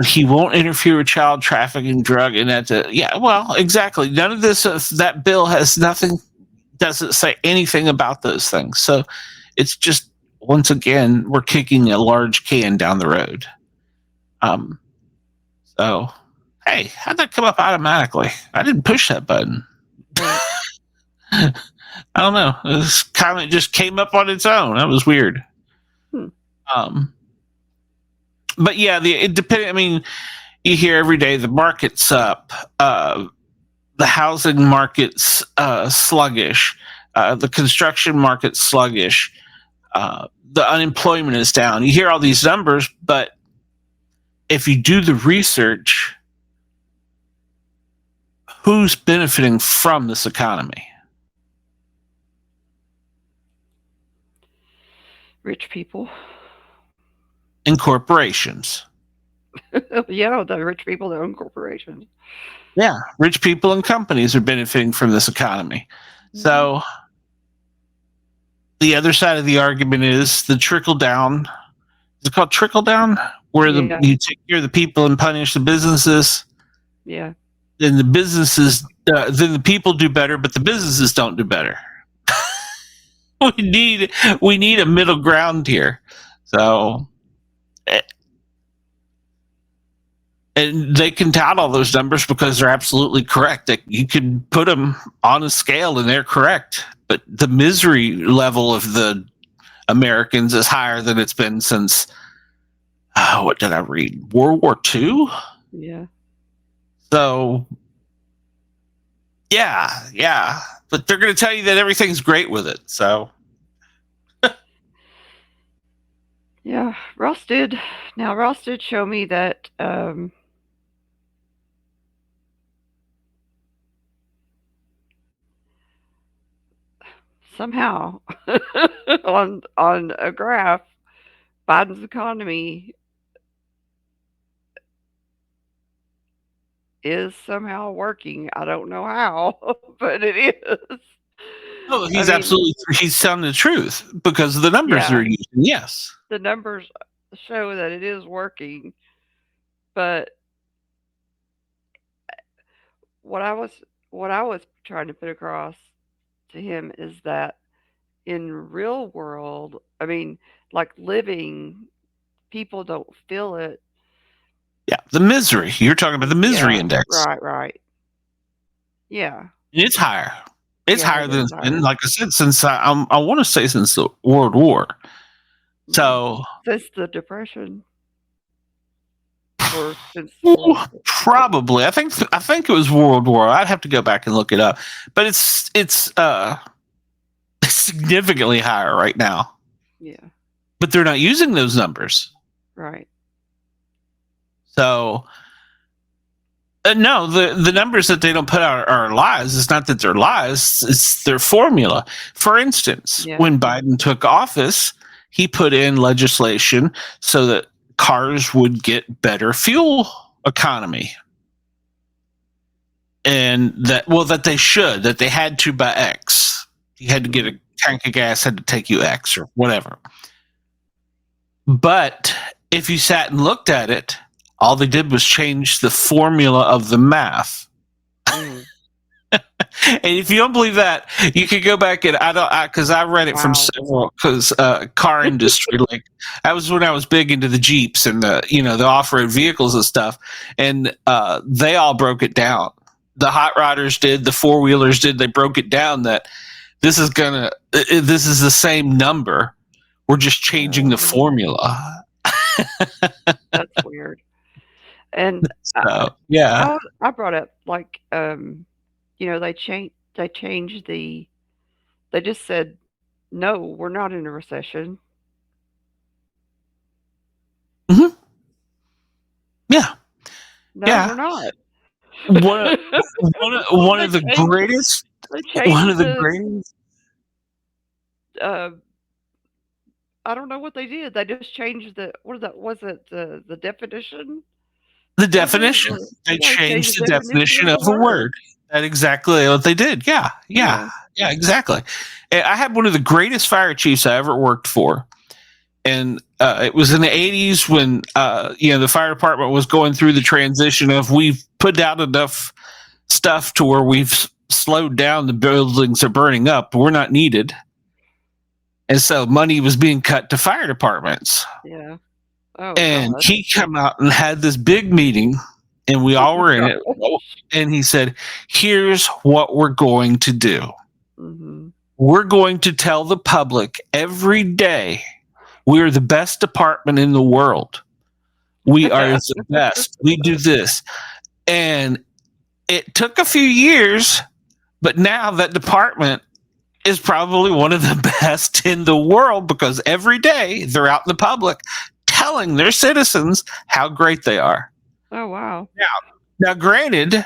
He won't interfere with child trafficking, drug, and that's it. Yeah, well, exactly. None of this, that bill has nothing, doesn't say anything about those things. So it's just, once again, we're kicking a large can down the road. So, hey, how'd that come up automatically? I didn't push that button. I don't know. This comment just came up on its own. That was weird. But yeah, it depends. I mean, you hear every day the market's up, the housing market's sluggish, the construction market's sluggish, the unemployment is down. You hear all these numbers, but if you do the research, who's benefiting from this economy? Rich people. And corporations. Yeah, the rich people that own corporations. Yeah, rich people and companies are benefiting from this economy. Mm-hmm. So the other side of the argument is the trickle down. Is it called trickle down? Where you take care of the people and punish the businesses. Yeah. Then the businesses, then the people do better, but the businesses don't do better. we need a middle ground here. So, and they can tout all those numbers because they're absolutely correct. You can put them on a scale and they're correct, but the misery level of the Americans is higher than it's been since, what did I read? World War II? Yeah. So, yeah. But they're going to tell you that everything's great with it. So, yeah, Ross did show me that somehow on a graph, Biden's economy is somehow working. I don't know how, but it is. Oh, he's telling the truth because the numbers are using. Yes, the numbers show that it is working, but what I was trying to put across to him is that in real world, I mean, like living, people don't feel it. Yeah, the misery. You're talking about the misery index. Right. Yeah. It's higher. It's higher than it's been, like I said, since I want to say since the World War. So since the Depression. Or since probably. I think it was World War. I'd have to go back and look it up. But it's significantly higher right now. Yeah. But they're not using those numbers. Right. So, no, the numbers that they don't put out are lies. It's not that they're lies. It's their formula. For instance, when Biden took office, he put in legislation so that cars would get better fuel economy. And that they had to by X. You had to get a tank of gas, had to take you X or whatever. But if you sat and looked at it, all they did was change the formula of the math. And if you don't believe that, you could go back and because I read it from several car industry. Like that was when I was big into the Jeeps and the off-road vehicles and stuff, and they all broke it down. The hot rodders did, the four-wheelers did. They broke it down that this is the same number. We're just changing the formula. That's weird. And So, yeah. I brought up like they changed they just said no, we're not in a recession. Mm-hmm. Yeah. No, Yeah. we're not. One of the greatest. I don't know what they did. They just changed the definition? The definition. They changed the definition of a word. That's exactly what they did. Yeah, exactly. And I had one of the greatest fire chiefs I ever worked for. And it was in the 80s when the fire department was going through the transition of we've put out enough stuff to where we've slowed down, the buildings are burning up, we're not needed. And so money was being cut to fire departments. Yeah. Oh, and God. He came out and had this big meeting, and we all were in it. And he said, here's what we're going to do. Mm-hmm. We're going to tell the public every day we're the best department in the world. We are the best. We do this. And it took a few years, but now that department is probably one of the best in the world because every day they're out in the public telling their citizens how great they are. Oh, wow. Now granted,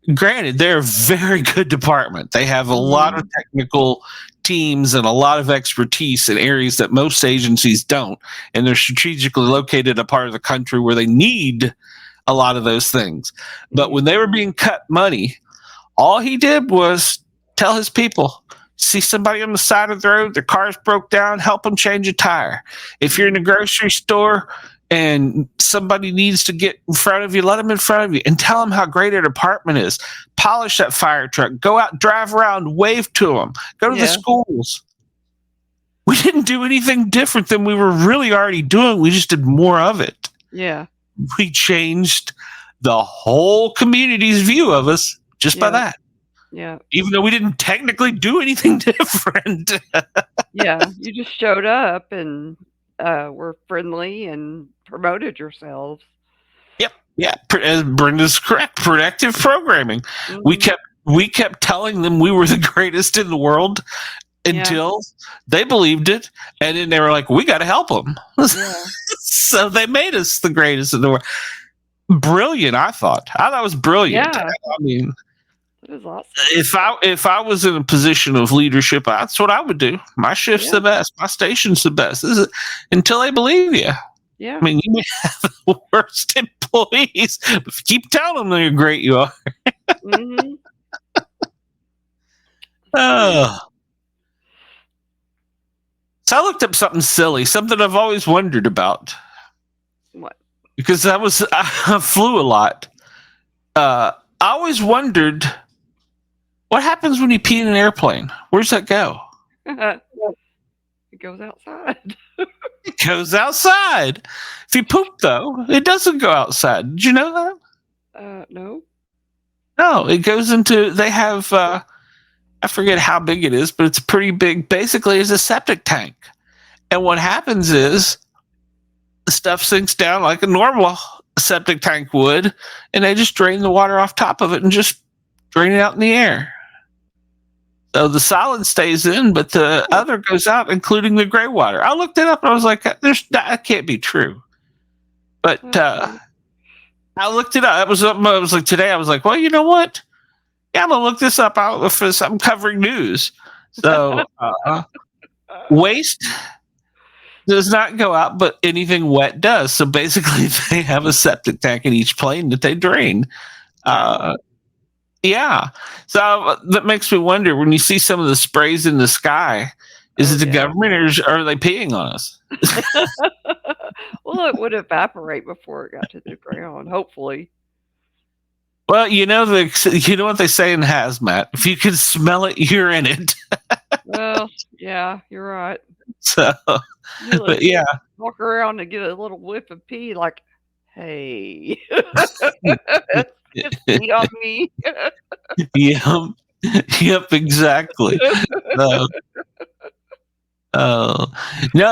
they're a very good department. They have a lot of technical teams and a lot of expertise in areas that most agencies don't. And they're strategically located in a part of the country where they need a lot of those things. But when they were being cut money, all he did was tell his people, see somebody on the side of the road, their car's broke down, help them change a tire. If you're in a grocery store and somebody needs to get in front of you, let them in front of you and tell them how great a department is. Polish that fire truck, go out, drive around, wave to them, go to the schools. We didn't do anything different than we were really already doing. We just did more of it. Yeah. We changed the whole community's view of us just by that. Yeah. Even though we didn't technically do anything different. Yeah. You just showed up and were friendly and promoted yourselves. Yep. Yeah. As Brenda's correct. Predictive programming. Mm-hmm. We kept telling them we were the greatest in the world until they believed it. And then they were like, we got to help them. Yeah. So they made us the greatest in the world. Brilliant, I thought. I thought it was brilliant. Yeah. I mean, that is awesome. If I was in a position of leadership, that's what I would do. My shift's the best. My station's the best. This is until they believe you. Yeah. I mean, you may have the worst employees, but if you keep telling them how great you are. Mm-hmm. So I looked up something silly, something I've always wondered about. What? Because I flew a lot. I always wondered, what happens when you pee in an airplane? Where's that go? It goes outside. It goes outside. If you poop, though, it doesn't go outside. Did you know that? No. No, it goes into, they have, I forget how big it is, but it's pretty big. Basically, it's a septic tank. And what happens is the stuff sinks down like a normal septic tank would, and they just drain the water off top of it and just drain it out in the air. So the solid stays in, but the other goes out, including the gray water. I looked it up and I was like, that can't be true. But I looked it up. I was like, today I was like, well, you know what? Yeah, I'm going to look this up. I'm covering news. So waste does not go out, but anything wet does. So basically, they have a septic tank in each plane that they drain. Yeah. So that makes me wonder, when you see some of the sprays in the sky, is it the government or are they peeing on us? Well, it would evaporate before it got to the ground, hopefully. Well, you know what they say in hazmat. If you can smell it, you're in it. Well, yeah, you're right. So, but yeah, walk around and get a little whiff of pee, like, hey, it's pee on me. Yeah, Yep, exactly. No,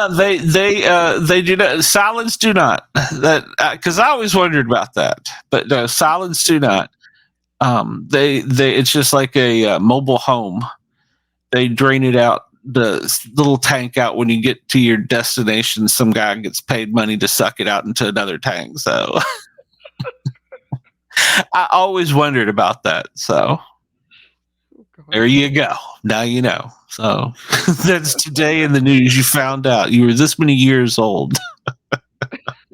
they do not. Solids do not. That because I always wondered about that, but no, solids do not. They it's just like a mobile home. They drain it out, the little tank out when you get to your destination. Some guy gets paid money to suck it out into another tank. So I always wondered about that. So there you go. Now you know. So that's today in the news. You found out you were this many years old.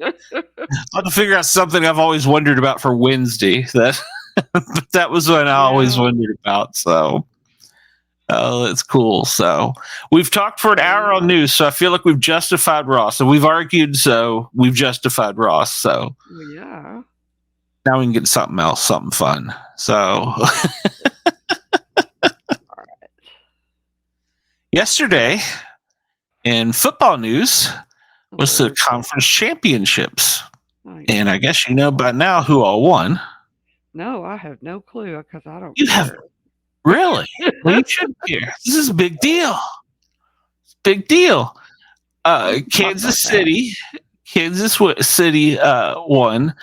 I have to figure out something I've always wondered about for Wednesday. That was what I always wondered about. So, that's cool. So we've talked for an hour on news. So I feel like we've justified Ross. So we've argued. So we've justified Ross. So yeah. Now we can get something else, something fun. So. Yesterday, in football news, was the conference championships. And I guess you know by now who all won. No, I have no clue because I don't You care. have really? Well, you should care. This is a big deal. It's a big deal. Kansas City won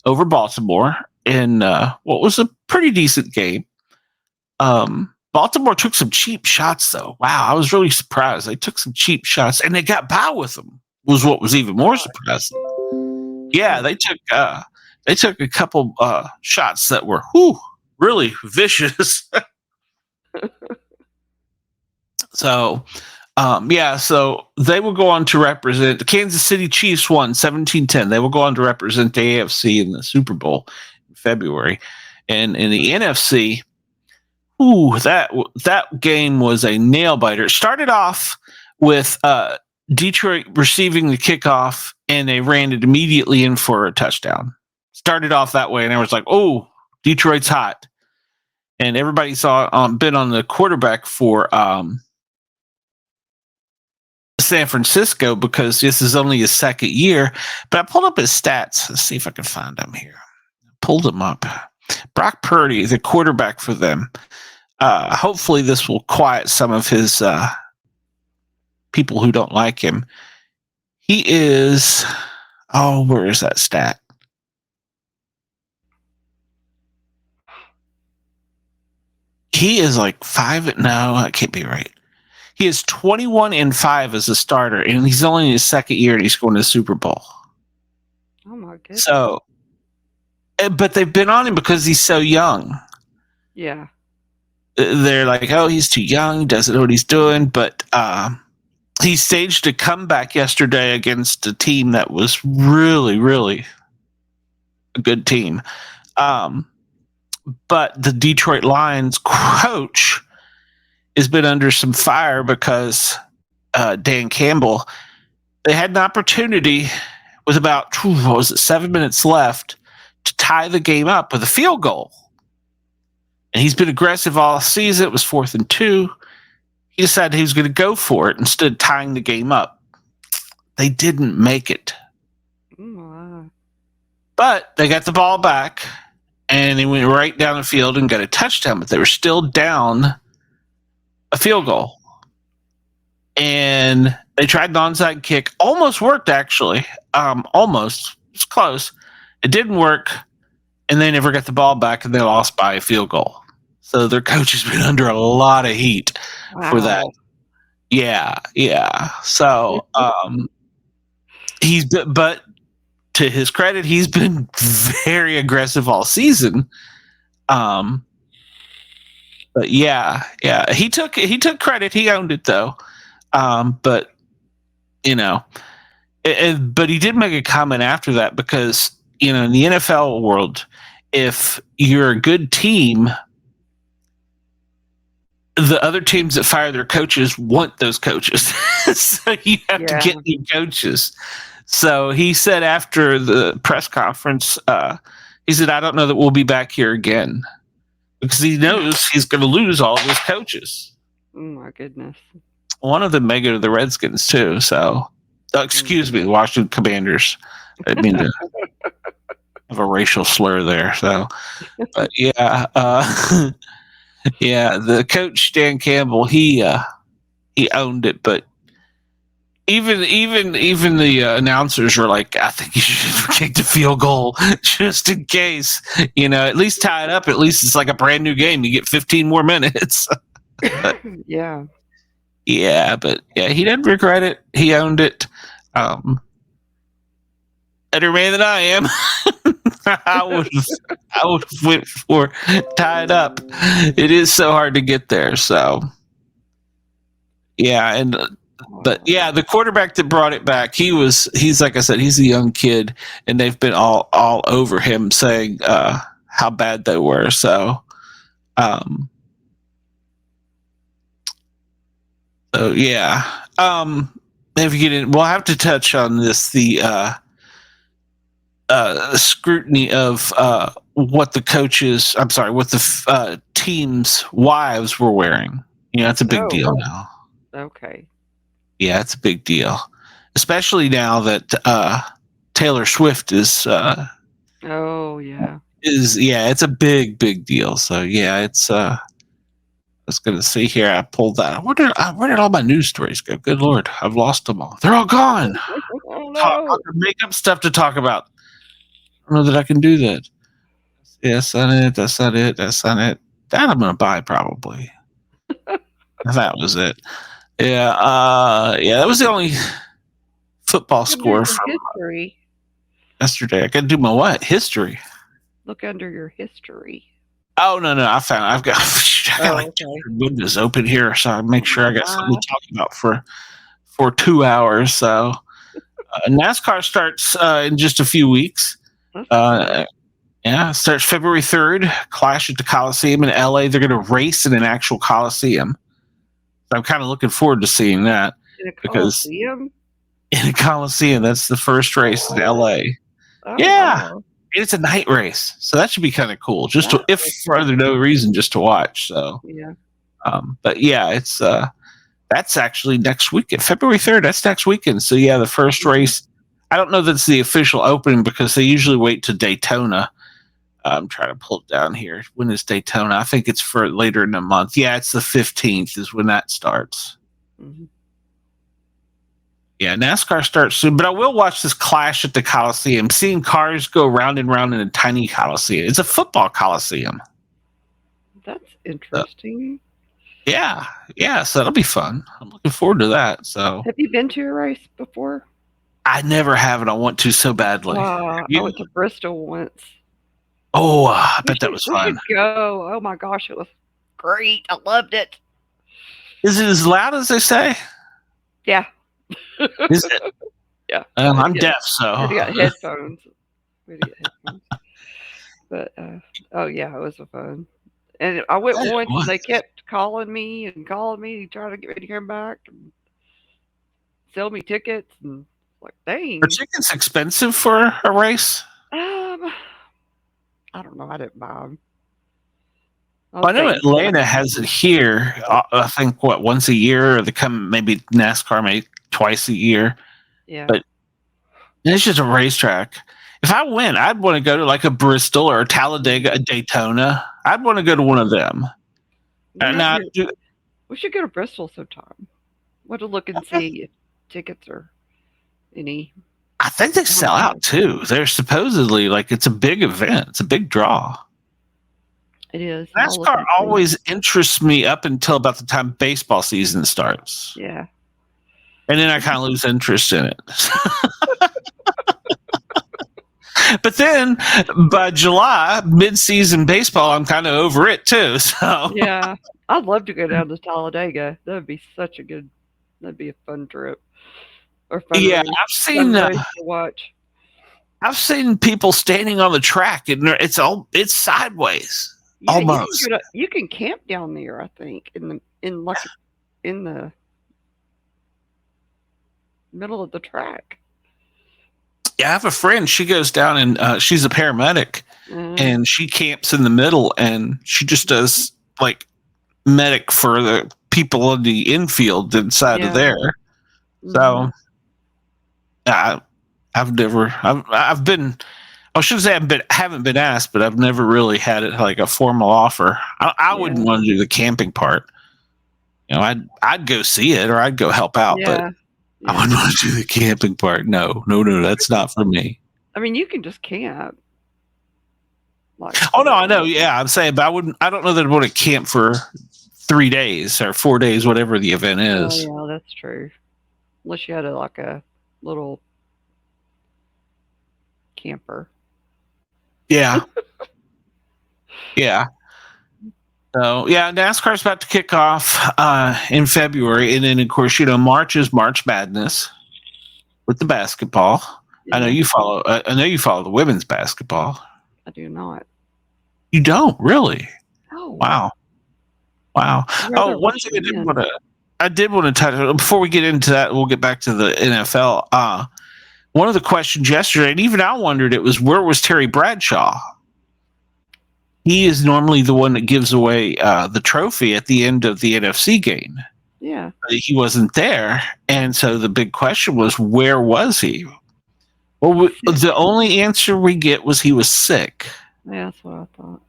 over Baltimore in what was a pretty decent game. Baltimore took some cheap shots, though. Wow, I was really surprised. They took some cheap shots, and they got by with them. Was what was even more surprising. Yeah, they took a couple shots that were really vicious. So they will go on to represent the Kansas City Chiefs. Won 17-10. They will go on to represent the AFC in the Super Bowl in February, and in the NFC. That game was a nail biter. It started off with Detroit receiving the kickoff, and they ran it immediately in for a touchdown. Started off that way, and I was like, "Oh, Detroit's hot!" And everybody saw been on the quarterback for San Francisco because this is only his second year. But I pulled up his stats. Let's see if I can find them here. Pulled them up. Brock Purdy, the quarterback for them. Hopefully this will quiet some of his people who don't like him. He is, where is that stat? He is like 5. No, that can't be right. He is 21-5 as a starter, and he's only in his second year, and he's going to the Super Bowl. Oh my goodness! So, but they've been on him because he's so young. Yeah. They're like, oh, he's too young, doesn't know what he's doing. But he staged a comeback yesterday against a team that was really, really a good team. But the Detroit Lions coach has been under some fire because Dan Campbell, they had an opportunity with about 7 minutes left to tie the game up with a field goal. And he's been aggressive all season. It was 4th and 2. He decided he was going to go for it instead of tying the game up. They didn't make it. But they got the ball back, and they went right down the field and got a touchdown. But they were still down a field goal. And they tried an onside kick. Almost worked, actually. Almost. It was close. It didn't work. And they never got the ball back, and they lost by a field goal. So their coach has been under a lot of heat for that. Yeah. So but to his credit, he's been very aggressive all season. But yeah, he took credit. He owned it though. But but he did make a comment after that because in the NFL world, if you're a good team, the other teams that fire their coaches want those coaches. So you have to get new coaches. So he said after the press conference, he said, I don't know that we'll be back here again because he knows he's going to lose all of his coaches. Oh, my goodness. One of them may go to the Redskins, too. So, excuse me, Washington Commanders. I didn't mean to have a racial slur there. So, but yeah. Yeah, the coach Dan Campbell, he owned it, but even the announcers were like, I think you should kick the field goal just in case. At least tie it up. At least it's like a brand new game. You get 15 more minutes. Yeah. Yeah, but yeah, he didn't regret it. He owned it. Better man than I am. I would have went for tied up. It is so hard to get there. So yeah, but yeah, the quarterback that brought it back, he's like I said, he's a young kid, and they've been all over him saying how bad they were. So yeah. If you get in, we'll have to touch on this, the scrutiny of what the teams' wives were wearing. It's a big deal now. Okay. Yeah, it's a big deal, especially now that Taylor Swift is. Oh yeah. It's a big deal. So yeah, it's. I was going to see here. I pulled that. Where did all my news stories go? Good Lord, I've lost them all. They're all gone. Oh no. Make up stuff to talk about. I don't know that I can do that. Yes, that's not it. That I'm going to buy probably. That was it. Yeah, that was the only football score from history. Yesterday. I got to do my what? History. Look under your history. Oh no! I've got like 200 windows open here, so I make sure I got something to talk about for 2 hours. So NASCAR starts in just a few weeks. Yeah, it starts February 3rd. Clash at the Coliseum in LA. They're going to race in an actual Coliseum. So I'm kind of looking forward to seeing that. In a Coliseum? In a Coliseum, that's the first race in LA. Oh, yeah. Wow. It's a night race, so that should be kind of cool. If for other no reason, just to watch. So yeah. But yeah, it's that's actually next weekend, February 3rd. That's next weekend. So yeah, the first race. I don't know if that's the official opening because they usually wait to Daytona. I'm trying to pull it down here. When is Daytona? I think it's for later in the month. Yeah, it's the 15th is when that starts. Mm-hmm. Yeah, NASCAR starts soon, but I will watch this Clash at the Coliseum, seeing cars go round and round in a tiny Coliseum. It's a football Coliseum. That's interesting. Yeah, so that'll be fun. I'm looking forward to that. So, have you been to a race before? I never have, and I want to so badly. I went to Bristol once. Oh, I bet that was fun. We should go. Oh my gosh, it was great. I loved it. Is it as loud as they say? Yeah. Is it? Yeah. I'm deaf, so. We got headphones. But, oh yeah, it was fun. And I went once and they kept calling me, trying to get me to come back and sell me tickets. And like, dang. Are tickets expensive for a race? I don't know. I didn't buy them. I know Atlanta has it here. I think once a year, or they come maybe NASCAR maybe twice a year. Yeah, but it's just a racetrack. If I win, I'd want to go to like a Bristol or a Talladega, a Daytona. I'd want to go to one of them. We should go to Bristol sometime. Want to look and see if tickets are any. I think they sell out too. They're supposedly like it's a big event. It's a big draw. It is. NASCAR always interests me up until about the time baseball season starts. Yeah. And then I kind of lose interest in it. But then by July, mid-season baseball, I'm kind of over it too. So yeah, I'd love to go down to Talladega. That'd be that'd be a fun trip. Or fun yeah, race. I've seen to watch. I've seen people standing on the track, and it's sideways. Yeah, almost. You can camp down there. I think in the middle of the track. Yeah, I have a friend. She goes down and she's a paramedic, and she camps in the middle, and she just does like medic for the people in the infield inside of there. So, I've been. I shouldn't say haven't been asked, but I've never really had it like a formal offer. I wouldn't want to do the camping part. I'd go see it or I'd go help out, but I wouldn't want to do the camping part. No, that's not for me. I mean, you can just camp. Oh no, I know. Yeah, I'm saying, but I don't know that I'd want to camp for 3 days or 4 days, whatever the event is. Oh, yeah, that's true. Unless you had a little camper. Yeah. Yeah. So yeah, NASCAR's about to kick off in February, and then of course March is March Madness with the basketball. Yeah. I know you follow the women's basketball. I do not. You don't really? Oh wow. Oh, one thing I did want to touch before we get into that. We'll get back to the NFL. One of the questions yesterday, and even I wondered, it was where was Terry Bradshaw? He is normally the one that gives away the trophy at the end of the NFC game. Yeah. But he wasn't there. And so the big question was, where was he? Well, the only answer we get was he was sick. Yeah, that's what I thought.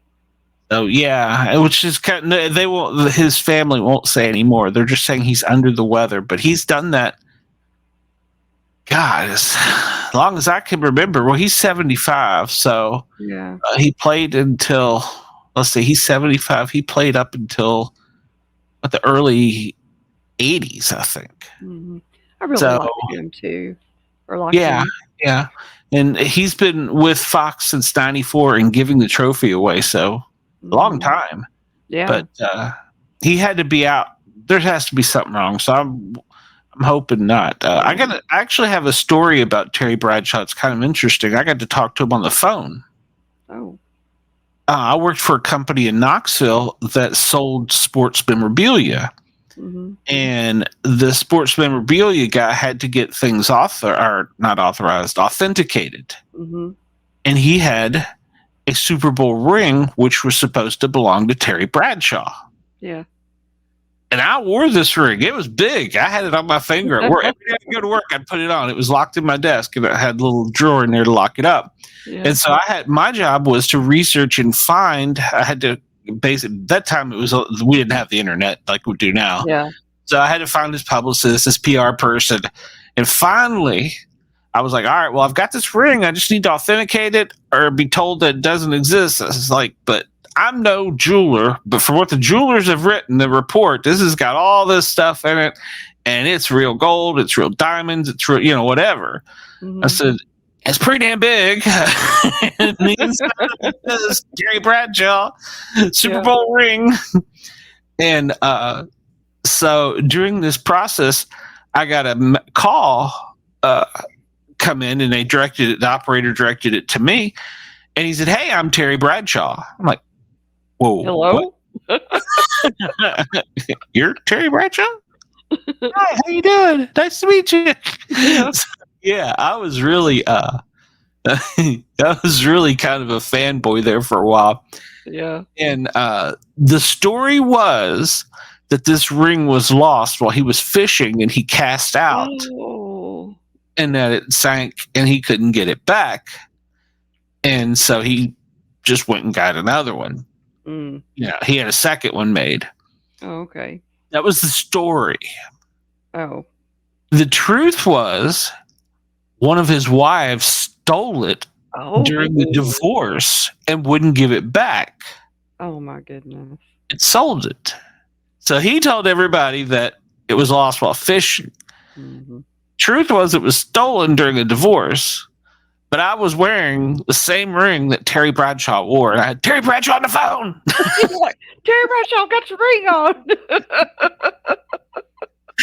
So, yeah, which is kind of, his family won't say anymore. They're just saying he's under the weather. But he's done that, God, as long as I can remember. Well, he's 75, so yeah, he played until, let's see, he's 75. He played up until the early 80s, I think. Mm-hmm. I really like him too. Yeah. And he's been with Fox since '94 and giving the trophy away, so long time. Yeah. But he had to be out. There has to be something wrong, so I'm hoping not. I actually have a story about Terry Bradshaw. It's kind of interesting. I got to talk to him on the phone. Oh. I worked for a company in Knoxville that sold sports memorabilia. Mm-hmm. And the sports memorabilia guy had to get things authenticated. Mm-hmm. And he had a Super Bowl ring, which was supposed to belong to Terry Bradshaw. Yeah. And I wore this ring. It was big. I had it on my finger at work. Every day I go to work, I'd put it on. It was locked in my desk, and I had a little drawer in there to lock it up. Yeah. And so my job was to research and find. I had to that time we didn't have the internet like we do now. Yeah. So I had to find his publicist, his PR person, and finally, I was like, all right, well, I've got this ring. I just need to authenticate it or be told that it doesn't exist. I was like, but I'm no jeweler, but from what the jewelers have written, the report, this has got all this stuff in it, and it's real gold, it's real diamonds, it's real, whatever. Mm-hmm. I said, it's pretty damn big. It means Terry Bradshaw, Super Bowl ring. And so during this process, I got a call come in, and the operator directed it to me, and he said, "Hey, I'm Terry Bradshaw." I'm like, "Whoa, hello? You're Terry Bradshaw? Hi, how you doing? Nice to meet you." Yeah, I was really kind of a fanboy there for a while. Yeah. And the story was that this ring was lost while he was fishing, and he cast out. Oh. And that it sank, and he couldn't get it back. And so he just went and got another one. Mm. Yeah, he had a second one made. Oh, okay. That was the story. Oh. The truth was, one of his wives stole it during the divorce and wouldn't give it back. Oh, my goodness. It sold it. So he told everybody that it was lost while fishing. Mm-hmm. Truth was, it was stolen during the divorce, but I was wearing the same ring that Terry Bradshaw wore, and I had Terry Bradshaw on the phone. Like, Terry Bradshaw got your ring on.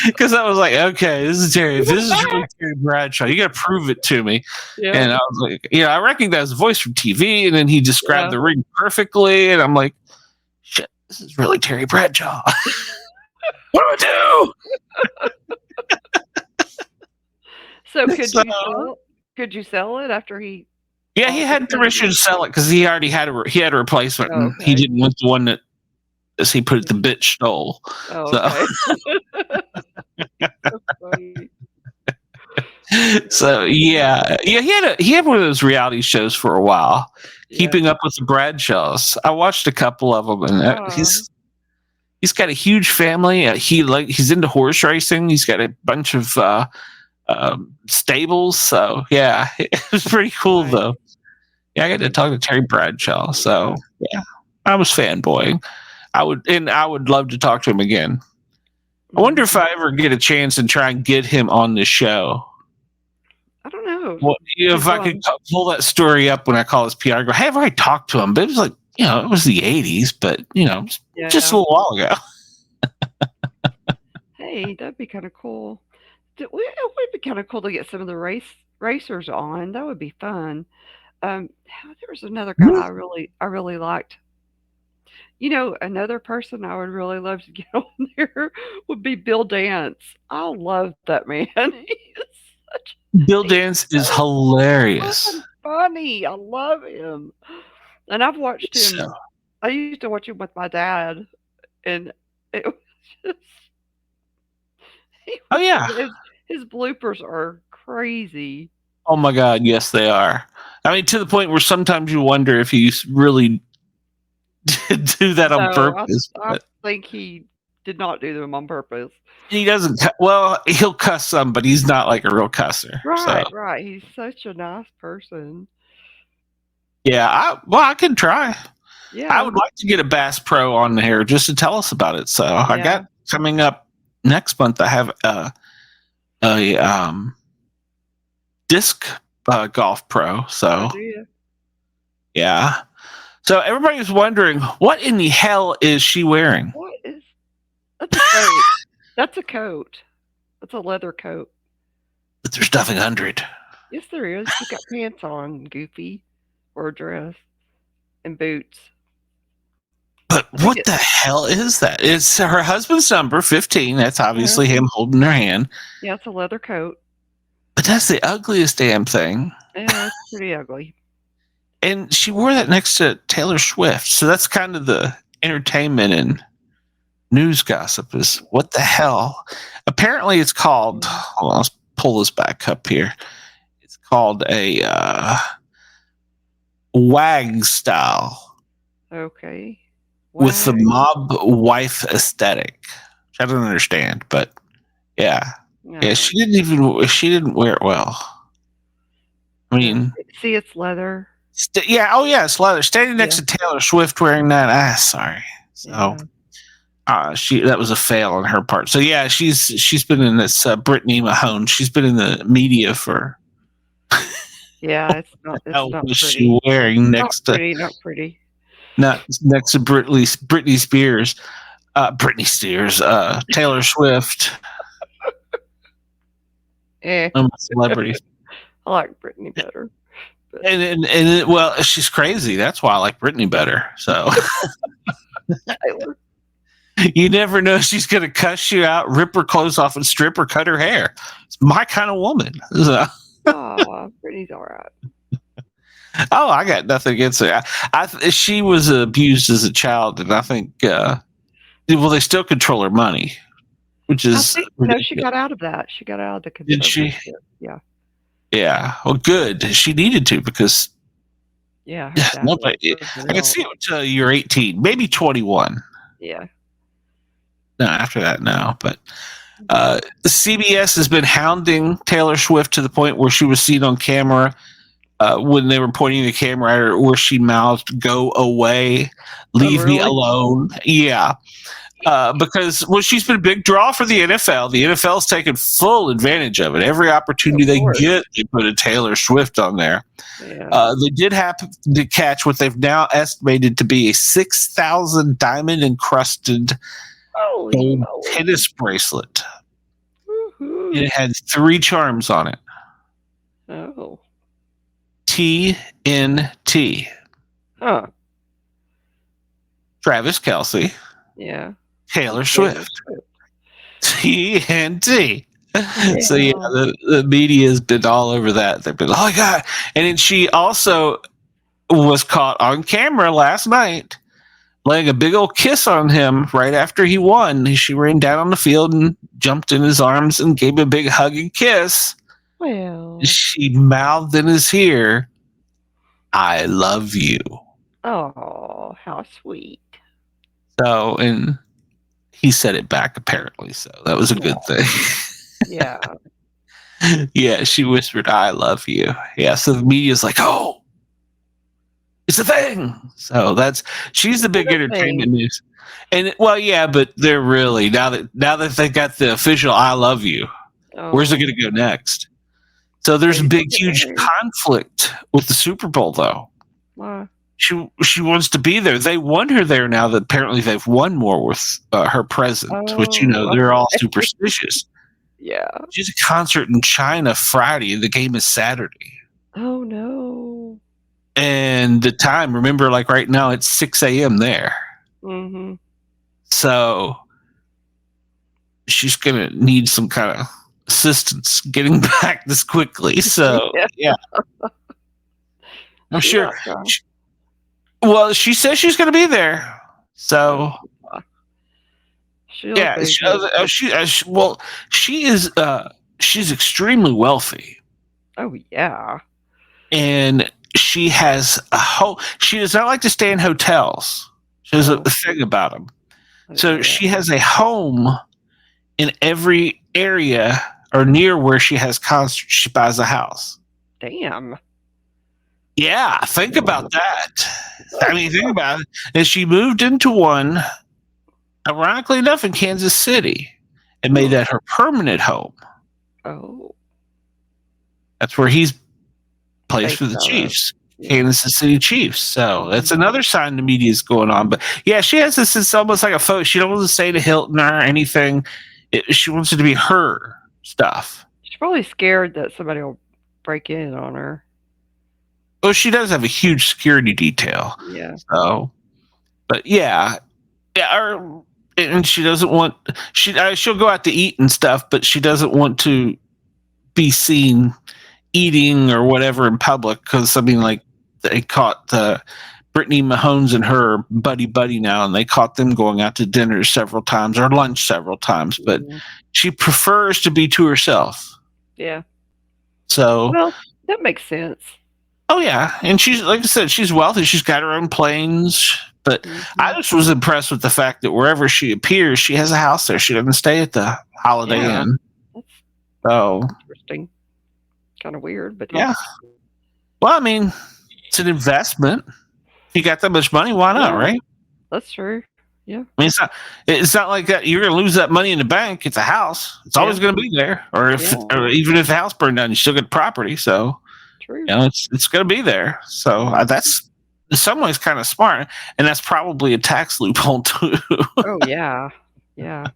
Because I was like, okay, this is Terry. If this is really Terry Bradshaw, you got to prove it to me. Yeah. And I was like, I recognize the voice from TV, and then he described the ring perfectly, and I'm like, shit, this is really Terry Bradshaw. What do I do? So could you sell it after he? Yeah, he had permission to sell it because he already had a replacement. Oh, okay. And he didn't want the one that, as he put it, the bitch stole. Oh, okay. So yeah. He had one of those reality shows for a while, Keeping Up with the Bradshaws. I watched a couple of them, and he's got a huge family. He's into horse racing. He's got a bunch of stables. So yeah, it was pretty cool though. Yeah, I got to talk to Terry Bradshaw. So yeah, I was fanboying. I would love to talk to him again. I wonder if I ever get a chance and try and get him on the show. I don't know. Well, if I could pull that story up when I call his PR, I go, hey, I've already talked to him, but it was like, it was the 80s, but, just a little while ago. Hey, that'd be kind of cool. It would be kind of cool to get some of the racers on. That would be fun. There was another guy I really liked. Another person I would really love to get on there would be Bill Dance. I love that man. Bill Dance is hilarious. Funny. I love him. And I've watched him. I used to watch him with my dad, and it was just. His bloopers are crazy. Oh my God, yes they are. I mean, to the point where sometimes you wonder if he's really did do that on purpose. I think he did not do them on purpose. He doesn't. Well, he'll cuss some, but he's not like a real cusser. Right. He's such a nice person. Yeah, I can try. Yeah, I would like to get a Bass Pro on here just to tell us about it. So I got coming up next month. I have a disc golf pro. So yeah. So everybody's wondering, what in the hell is she wearing? That's a coat. That's a coat. That's a leather coat. But there's nothing under it. Yes, there is. She's got pants on, Goofy, or a dress, and boots. But what the hell is that? It's her husband's number, 15. That's obviously him holding her hand. Yeah, it's a leather coat. But that's the ugliest damn thing. Yeah, it's pretty ugly. And she wore that next to Taylor Swift. So that's kind of the entertainment and news gossip is what the hell? Apparently it's called, hold on, let's pull this back up here. It's called a WAG style. Okay. With the mob wife aesthetic. Which I don't understand, but yeah. No. Yeah, she didn't wear it well. I mean, see, it's leather. It's leather. Standing next to Taylor Swift wearing that. Sorry. So, that was a fail on her part. So yeah, she's been in this Brittany Mahone. She's been in the media for. Yeah, it's not. It's how not was pretty. She wearing next not pretty, not pretty. Not next to Britney Spears. Taylor Swift. I'm a celebrity. I like Britney better. And well, she's crazy. That's why I like Britney better. So you never know, she's gonna cuss you out, rip her clothes off, and strip or cut her hair. It's my kind of woman. So. Britney's all right. Oh, I got nothing against her. She was abused as a child, and I think they still control her money, which is no. She got out of that. She got out of the. Did she? Yeah. Yeah. Well, good. She needed to because. Yeah. Nobody. I can see it until you're 18, maybe 21. Yeah. No, after that, no. But CBS has been hounding Taylor Swift to the point where she was seen on camera. When they were pointing the camera at her, where she mouthed, "Go away, leave me alone." Yeah, because she's been a big draw for the NFL. The NFL's taken full advantage of it. Every opportunity they get, they put a Taylor Swift on there. Yeah. They did happen to catch what they've now estimated to be a 6,000 diamond encrusted gold tennis bracelet. Woo-hoo. It had 3 charms on it. Oh. TNT. Huh. Travis Kelce. Yeah. Taylor Swift. TNT. Yeah. So yeah, the media has been all over that. They've been, oh my God. And then she also was caught on camera last night laying a big old kiss on him right after he won. She ran down on the field and jumped in his arms and gave him a big hug and kiss. Well. She mouthed in his ear, "I love you." Oh, how sweet. So, and he said it back apparently. So that was a good thing. Yeah. Yeah, she whispered, "I love you." Yeah, so the media's like, "Oh, it's a thing." So she's the big entertainment news. And well, yeah, but they're really now that they got the official "I love you," where's it going to go next? So there's a big, huge conflict with the Super Bowl, though. Why? She wants to be there. They want her there now that apparently they've won more with her present, which they're all superstitious. Yeah. She's a concert in China Friday. The game is Saturday. Oh no. And the time, remember, like right now, it's 6 a.m. there. Mm-hmm. So she's gonna need some kind of assistance getting back this quickly. So yeah. I'm sure. She says she's gonna be there. So yeah, she is. She's extremely wealthy. Oh yeah. And she has a whole. She does not like to stay in hotels. She has a thing about them. So she has a home in every area or near where she has concerts. She buys a house. Damn. Yeah, think about that. I mean, think about it. And she moved into one, ironically enough, in Kansas City, and made that her permanent home. Oh. That's where he's plays for the Chiefs. Kansas City Chiefs. So that's another sign the media is going on. But yeah, she has this. It's almost like a photo. She don't want to stay to Hilton or anything. She wants it to be her stuff. She's probably scared that somebody will break in on her. Well, she does have a huge security detail. Yeah. So, but yeah. And she doesn't want. She'll go out to eat and stuff, but she doesn't want to be seen eating or whatever in public, because I mean, like, they caught Brittany Mahomes and her buddy now, and they caught them going out to dinner several times or lunch several times, but she prefers to be to herself. Yeah. So that makes sense. Oh yeah, and she's, like I said, she's wealthy. She's got her own planes, but I just was impressed with the fact that wherever she appears, she has a house there. She doesn't stay at the Holiday Inn. That's interesting. Kind of weird, but yeah. Well, I mean, it's an investment. If you got that much money, why not, right? That's true. Yeah. I mean, it's not like that you're going to lose that money in the bank. It's a house. It's always going to be there. Or even if the house burned down, you still get property. So, true. It's going to be there. So that's in some ways kind of smart, and that's probably a tax loophole too. Oh yeah, yeah.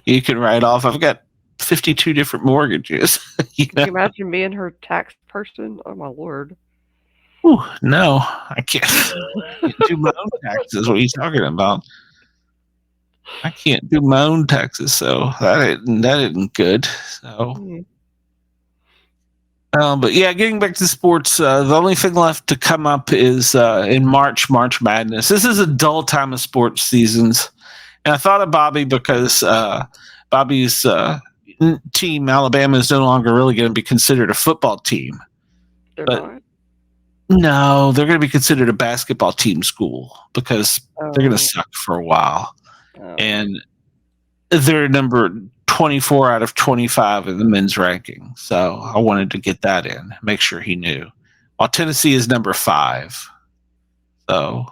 You can write off. I've got 52 different mortgages. Can you imagine being her tax person? Oh my lord. Ooh, no, I can't do my own taxes. What are you talking about? I can't do my own taxes, so that isn't good. So, but yeah, getting back to sports, the only thing left to come up is in March Madness. This is a dull time of sports seasons, and I thought of Bobby because Bobby's team, Alabama, is no longer really going to be considered a football team. They're not? No, they're going to be considered a basketball team school because they're going to suck for a while. And they're number 24 out of 25 in the men's ranking. So I wanted to get that in, make sure he knew. While Tennessee is number 5. So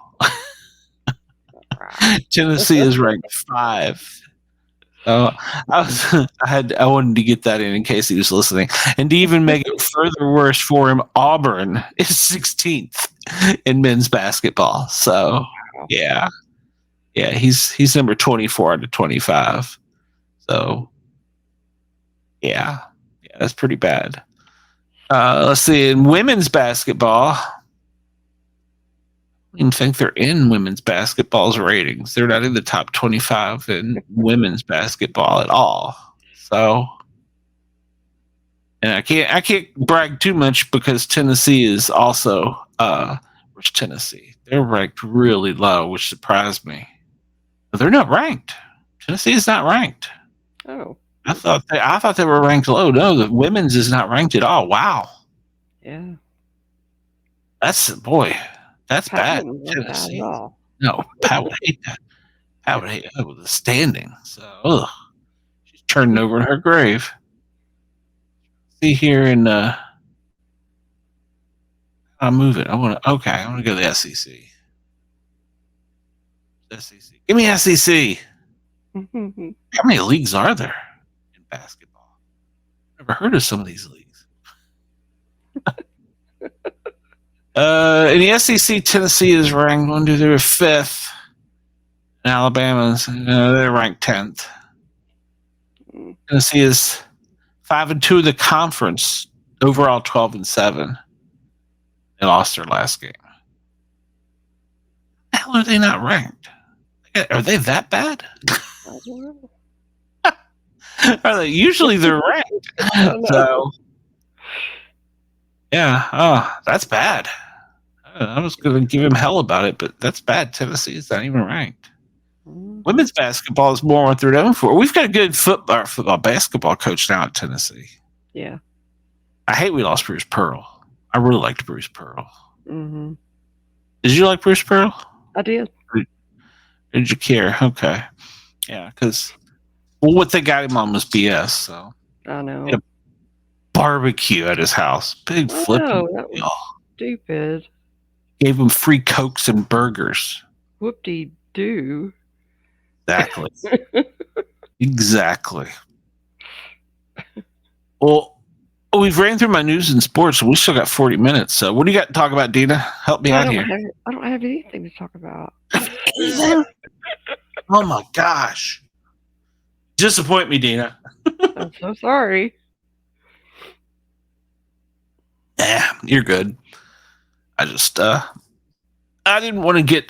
Tennessee is ranked 5. I wanted to get that in case he was listening, and to even make it further worse for him, Auburn is 16th in men's basketball. So yeah, he's number 24 out of 25. So yeah, that's pretty bad. Let's see, in women's basketball, I don't even think they're in women's basketball's ratings. They're not in the top 25 in women's basketball at all. So, and I can't brag too much because Tennessee is also where's Tennessee? They're ranked really low, which surprised me. But they're not ranked. Tennessee is not ranked. Oh. I thought they were ranked low. No, the women's is not ranked at all. Wow. Yeah. That's Pat bad. wouldn't want that at Tennessee. all. No, Pat would hate that. Pat would hate that with the standing. So, ugh. She's turning over in her grave. See here in I'll move it. I want to go to the SEC. SEC. Give me SEC. How many leagues are there in basketball? Never heard of some of these leagues. In the SEC, Tennessee is ranked 1, 2, 3, 5th. And Alabama's they're ranked 10th. Tennessee is 5-2 in the conference. Overall 12-7. They lost their last game. How are they not ranked? Are they that bad? Are they? Usually they're ranked. So, yeah. Oh, that's bad. I was going to give him hell about it, but that's bad. Tennessee is not even ranked. Women's basketball is more what they're known for. We've got a good basketball coach now at Tennessee. Yeah. I hate we lost Bruce Pearl. I really liked Bruce Pearl. Mm-hmm. Did you like Bruce Pearl? I did. Did you care? Okay. Yeah, because what they got him on was BS. So I know. He had a barbecue at his house. Big flipping. That was stupid. Gave him free Cokes and burgers. Whoop-de-doo. Exactly. Exactly. Well, we've ran through my news and sports, and we still got 40 minutes. So what do you got to talk about, Dina? Help me out here. I don't have anything to talk about. Oh, my gosh. Disappoint me, Dina. I'm so sorry. You're good. I just, I didn't want to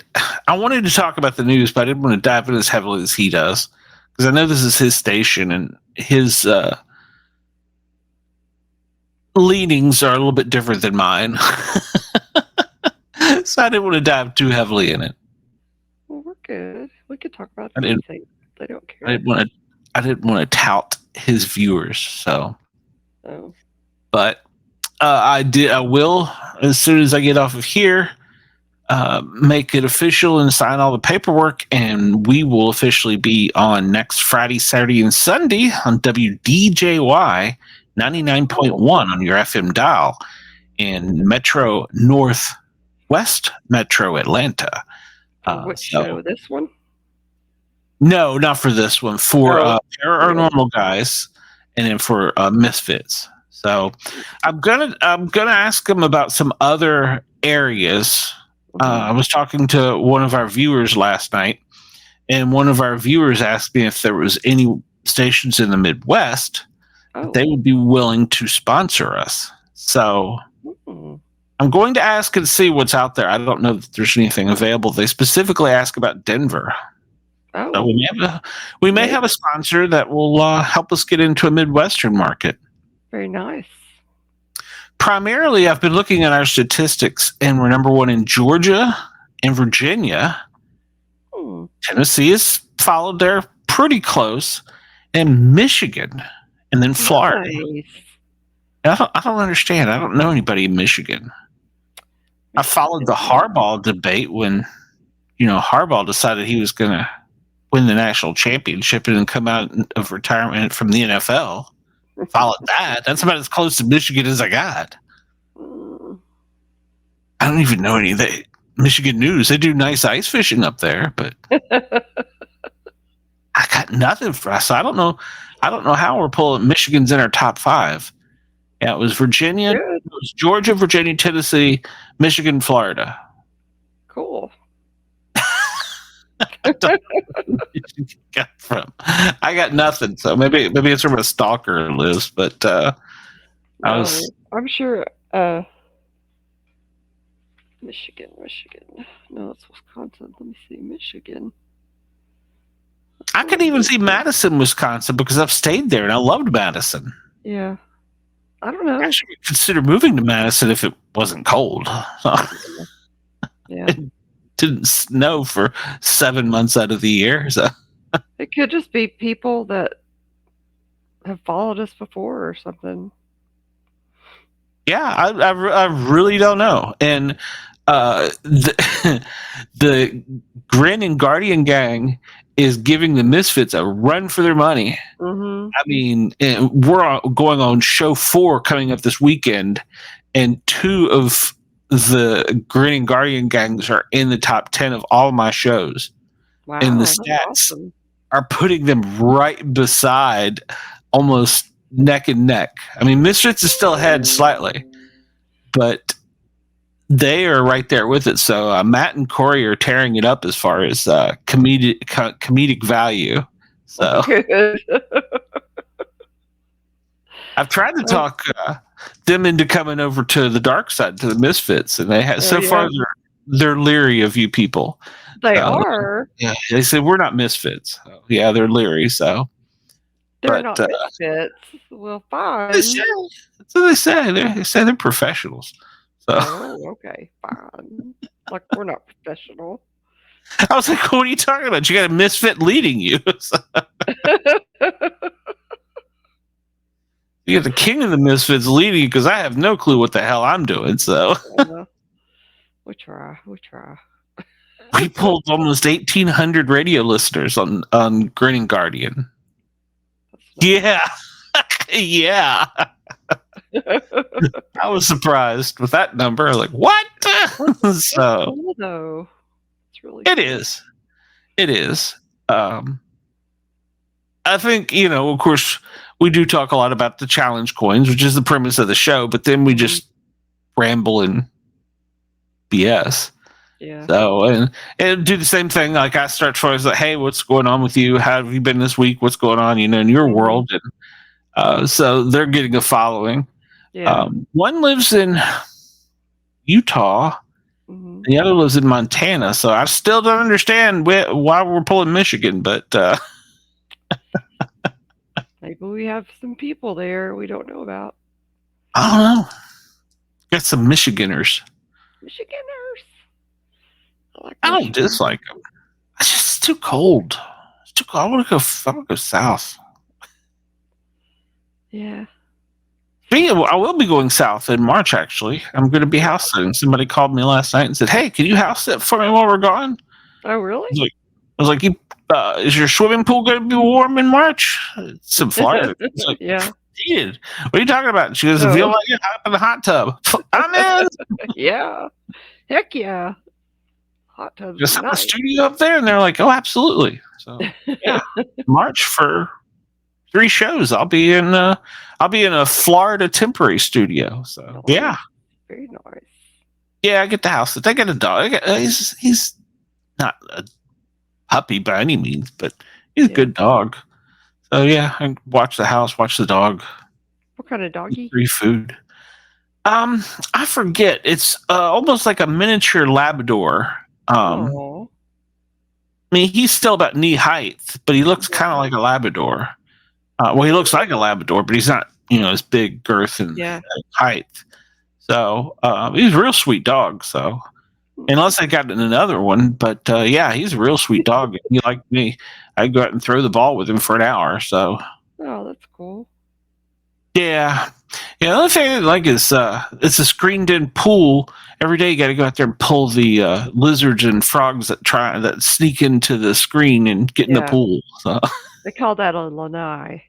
I wanted to talk about the news, but I didn't want to dive in as heavily as he does. Because I know this is his station, and his leanings are a little bit different than mine. So I didn't want to dive too heavily in it. Well, we're good. We could talk about anything. They don't care. I didn't want to tout his viewers, so. Oh. But I will, as soon as I get off of here, make it official and sign all the paperwork, and we will officially be on next Friday, Saturday, and Sunday on WDJY 99.1 on your FM dial in Metro Northwest Metro Atlanta. Which show? This one? No, not for this one. For Paranormal Guys, and then for Misfits. So I'm gonna ask them about some other areas. I was talking to one of our viewers last night, and one of our viewers asked me if there was any stations in the Midwest that they would be willing to sponsor us. So I'm going to ask and see what's out there. I don't know if there's anything available. They specifically ask about Denver. Oh. So we may have a sponsor that will help us get into a Midwestern market. Very nice. Primarily, I've been looking at our statistics, and we're number one in Georgia and Virginia. Tennessee is followed there pretty close, and Michigan, and then Florida. Nice. I don't understand. I don't know anybody in Michigan. I followed the Harbaugh debate when, Harbaugh decided he was going to win the national championship and then come out of retirement from the NFL. Followed that. That's about as close to Michigan as I got. I don't even know any of the Michigan News. They do nice ice fishing up there, but I got nothing for us. I don't know how we're pulling. Michigan's in our top 5. Yeah, it was Virginia, it was Georgia, Virginia, Tennessee, Michigan, Florida. Cool. I got nothing, so maybe it's where my stalker lives. But I'm sure. Michigan. No, it's Wisconsin. Let me see, Michigan. I could even see Madison, Wisconsin, because I've stayed there and I loved Madison. Yeah, I don't know. I should consider moving to Madison if it wasn't cold. Yeah. It didn't snow for 7 months out of the year. So it could just be people that have followed us before or something. Yeah, I really don't know. And the, the Grin and Guardian gang is giving the Misfits a run for their money. Mm-hmm. I mean, we're going on show 4 coming up this weekend, and 2 of the Grin and Guardian gangs are in the top 10 of all my shows. Wow, And the that's stats awesome. are putting them right beside, almost neck and neck. I mean, Misfits is still ahead slightly, but they are right there with it. So Matt and Corey are tearing it up as far as comedic value. So Good. I've tried to talk them into coming over to the dark side, to the Misfits, and they have so far they're leery of you people. They are. Yeah, they said we're not Misfits. So, yeah, they're leery. So They're not misfits. Well, fine. That's what they say. They say they're professionals. So Oh, okay, fine. Like we're not professional. I was like, "What are you talking about? You got a misfit leading you." You got the king of the misfits leading you because I have no clue what the hell I'm doing. So we try. we pulled almost 1,800 radio listeners on Grinning Guardian. Yeah. Yeah. I was surprised with that number. I was like, what? So cool, though. It's really it cool. is. It is. I think, of course, we do talk a lot about the challenge coins, which is the premise of the show, but then we just ramble and BS. Yeah. So, and do the same thing. Like I start trying to say, hey, what's going on with you? How have you been this week? What's going on, in your world? And so they're getting a following. Yeah. One lives in Utah. Mm-hmm. The other lives in Montana. So I still don't understand why we're pulling Michigan, but maybe we have some people there we don't know about. I don't know. Got some Michiganders. I don't dislike them. It's just too cold. It's too cold. I want to go south. Yeah. I will be going south in March, actually. I'm going to be house sitting. Somebody called me last night and said, hey, can you house sit for me while we're gone? Oh, really? I was like, is your swimming pool going to be warm in March? It's in Florida. It's like, yeah. Dude, what are you talking about? She goes, if you don't like it, hop in the hot tub. I'm in. Yeah. Heck yeah. Hot tub. Just have a studio up there. And they're like, oh, absolutely. So, yeah. March for 3 shows. I'll be in a Florida temporary studio. So nice. yeah, very nice. Yeah, I get the house. They get a dog. He's not a puppy by any means, but he's a good dog. So yeah, I watch the house, watch the dog. What kind of doggy? Free food. I forget. It's almost like a miniature Labrador. Oh. I mean, he's still about knee height, but he looks kind of like a Labrador. Well, he looks like a Labrador, but he's not, his big girth and height. So he's a real sweet dog. So unless I got another one, but he's a real sweet dog. He liked me. I go out and throw the ball with him for an hour. So that's cool. Yeah. The other thing I like is it's a screened-in pool. Every day you got to go out there and pull the lizards and frogs that sneak into the screen and get in the pool. So. They call that a lanai.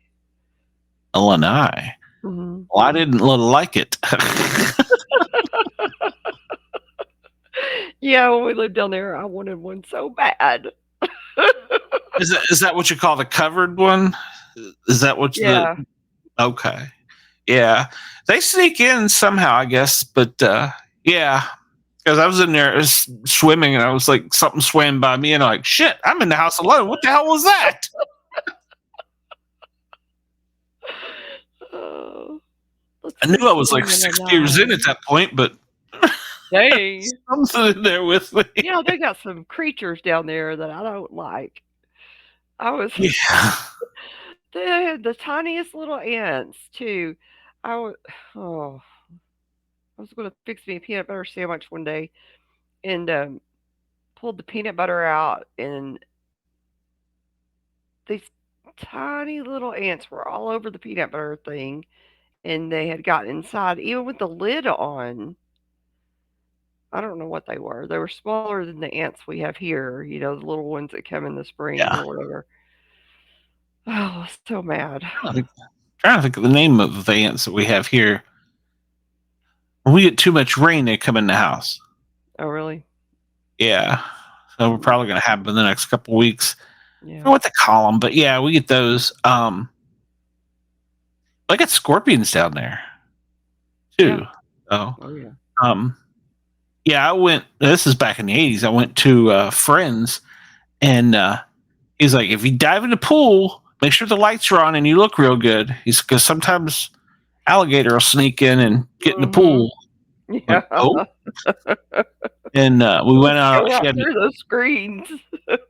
A lanai? Mm-hmm. Well, I didn't like it. Yeah, when we lived down there, I wanted one so bad. Is that what you call the covered one? Is that what? Yeah. Okay. Yeah, they sneak in somehow, I guess. But yeah, because I was in there swimming, and I was like, something swam by me, and I'm like, shit, I'm in the house alone. What the hell was that? I knew I was like 6 years in at that point, but dang, something in there with me. Yeah, they got some creatures down there that I don't like. They had the tiniest little ants too. I was going to fix me a peanut butter sandwich one day, and pulled the peanut butter out, and these tiny little ants were all over the peanut butter thing, and they had gotten inside, even with the lid on. I don't know what they were. They were smaller than the ants we have here, the little ones that come in the spring Yeah. or whatever. Oh, I was so mad. Trying to think of the name of the ants that we have here. When we get too much rain, they come in the house. Oh, really? Yeah. So we're probably going to have them in the next couple weeks. I Yeah. don't know what they call them, but yeah, we get those. I got scorpions down there too. Yeah. So, Oh, yeah. yeah, I went. This is back in the 80s. I went to friends, and he's like, if you dive in the pool, make sure the lights are on and you look real good. He's because sometimes alligator will sneak in and get in the pool. Yeah. Like, oh. And we went out. Go out through those screens.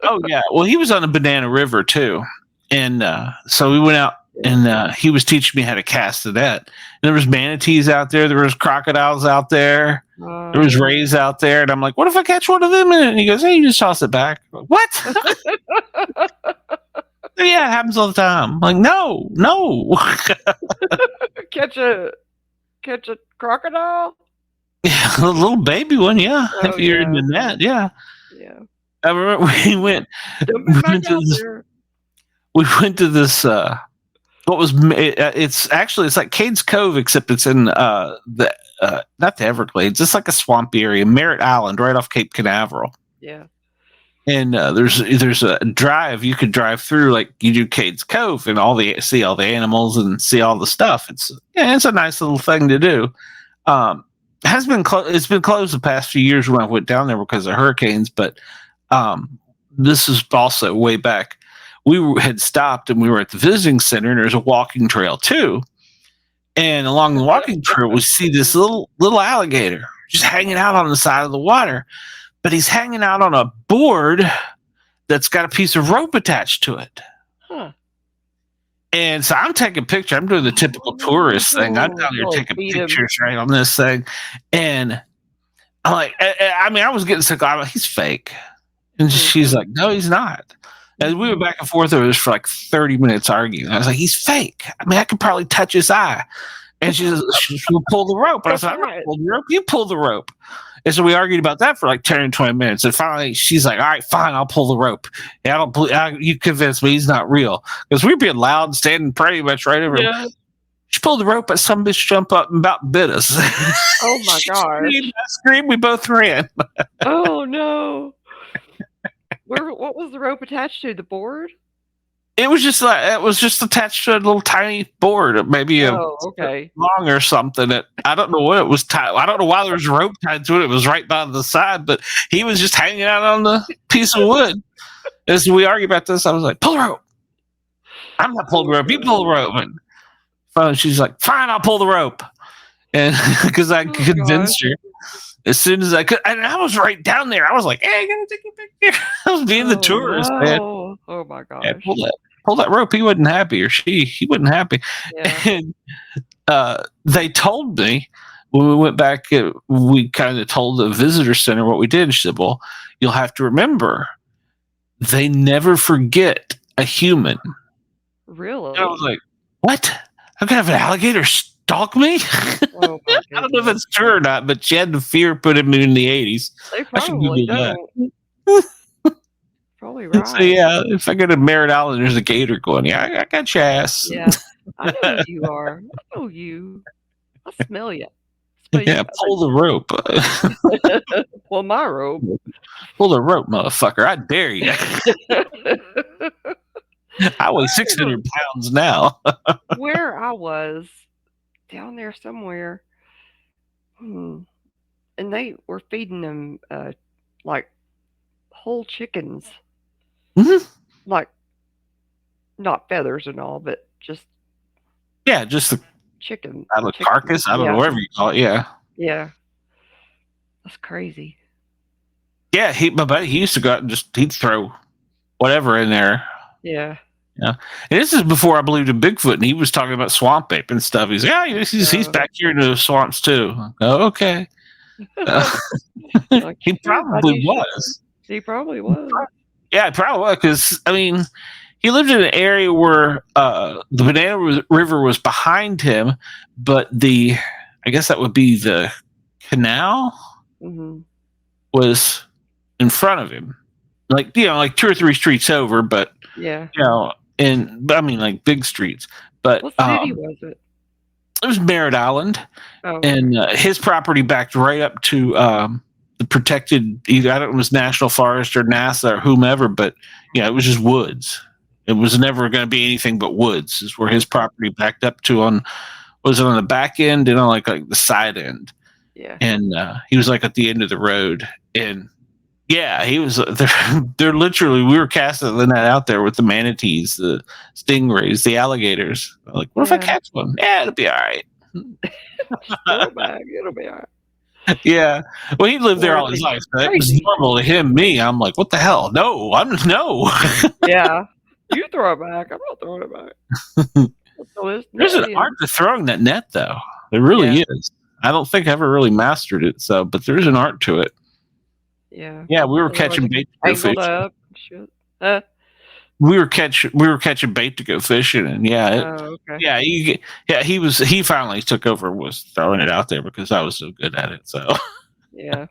Oh yeah. Well, he was on the Banana River too, and so we went out, and he was teaching me how to cast the net. And there was manatees out there. There was crocodiles out there. There was rays out there, and I'm like, "What if I catch one of them in it?" And he goes, "Hey, you just toss it back." I'm like, what? Yeah, it happens all the time. I'm like, no. Catch a crocodile? Yeah, a little baby one, yeah. Oh, if you're in the net, yeah. Yeah. I remember we went. Don't be back out there. We went to this. What was it's like Cades Cove, except it's in not the Everglades. It's like a swampy area, Merritt Island, right off Cape Canaveral. Yeah. And there's a drive you could drive through, like you do Cades Cove, and see all the animals and see all the stuff. It's a nice little thing to do. It's been closed the past few years when I went down there because of hurricanes, but this is also way back. We had stopped and we were at the visiting center, and there's a walking trail too. And along the walking trail, we see this little alligator just hanging out on the side of the water, but he's hanging out on a board that's got a piece of rope attached to it. Huh. And so I'm taking pictures. I'm doing the typical tourist thing. I'm down here taking pictures right on this thing. And I'm like, I was getting sick. I'm like, he's fake. And she's like, no, he's not. And we went back and forth over this for like 30 minutes arguing. I was like, he's fake. I mean, I could probably touch his eye. And she'll pull the rope. And I was like, I'm not pulling the rope. You pull the rope. And so we argued about that for like 10 or 20 minutes. And finally, she's like, all right, fine, I'll pull the rope. Yeah, you convinced me he's not real. Because we were being loud and standing pretty much right over him. She pulled the rope, but some bitch jumped up and about bit us. Oh, my gosh. I screamed, we both ran. Oh, no. What was the rope attached to? The board? It was just attached to a little tiny board, maybe okay. long or something. I don't know what it was tied. I don't know why there was a rope tied to it. It was right by the side, but he was just hanging out on the piece of wood. As we argued about this, I was like, "Pull the rope." I'm not pulling the rope. You pull the rope. And she's like, "Fine, I'll pull the rope," and because I convinced her. As soon as I could, and I was right down there. I was like, "Hey, I gotta take a picture." I was being the tourist, man. Oh my gosh! Yeah, pull that rope. He wasn't happy, or he wasn't happy. Yeah. And they told me when we went back. We kind of told the visitor center what we did. And she said, "Well, you'll have to remember, they never forget a human." Really? And I was like, "What? I'm gonna have an alligator stalk me?" Oh, I don't know if it's true or not, but she had the fear put him in the 80s. They probably don't. Probably right. So yeah, if I go to Merritt Island, there's a gator going. Yeah, I got your ass. Yeah, I know who you are. I know you. I smell you. Yeah, pull the rope. Well, my rope. Pull the rope, motherfucker! I dare you. I weigh 600 pounds now. Where I was down there somewhere, and they were feeding them like whole chickens, like not feathers and all, but just the chicken. Out of carcass. I don't know, whatever you call it. Yeah, that's crazy. Yeah, my buddy, he used to go out and he'd throw whatever in there. Yeah. And this is before I believed in Bigfoot, and he was talking about swamp ape and stuff. He's like, he's back here in the swamps too. Oh, okay. He probably was. He probably was. Yeah, probably was, because I mean, he lived in an area where the Banana River was behind him, but I guess that would be the canal was in front of him, like 2 or 3 streets over, but Yeah. I mean like big streets. But What city was it? It was Merritt Island, Oh, and his property backed right up to the protected, either I don't know, it was National Forest or NASA or whomever, but it was just woods. It was never going to be anything but woods. Is where his property backed up to was it on the back end and on like the side end. Yeah. And he was like at the end of the road, and he was. They're literally. We were casting the net out there with the manatees, the stingrays, the alligators. Like, what if I catch one? Yeah, it'll be all right. Throw it back. It'll be all right. Yeah. Well, he lived there all his life. So it was normal to him. Me, I'm like, what the hell? No. Yeah. You throw it back. I'm not throwing it back. There's an art to throwing that net, though. There really is. I don't think I ever really mastered it. But there's an art to it. Yeah. Yeah, we were catching bait to go fishing. Up. Shit. We were catching bait to go fishing, and okay. He finally took over, was throwing it out there because I was so good at it. So yeah.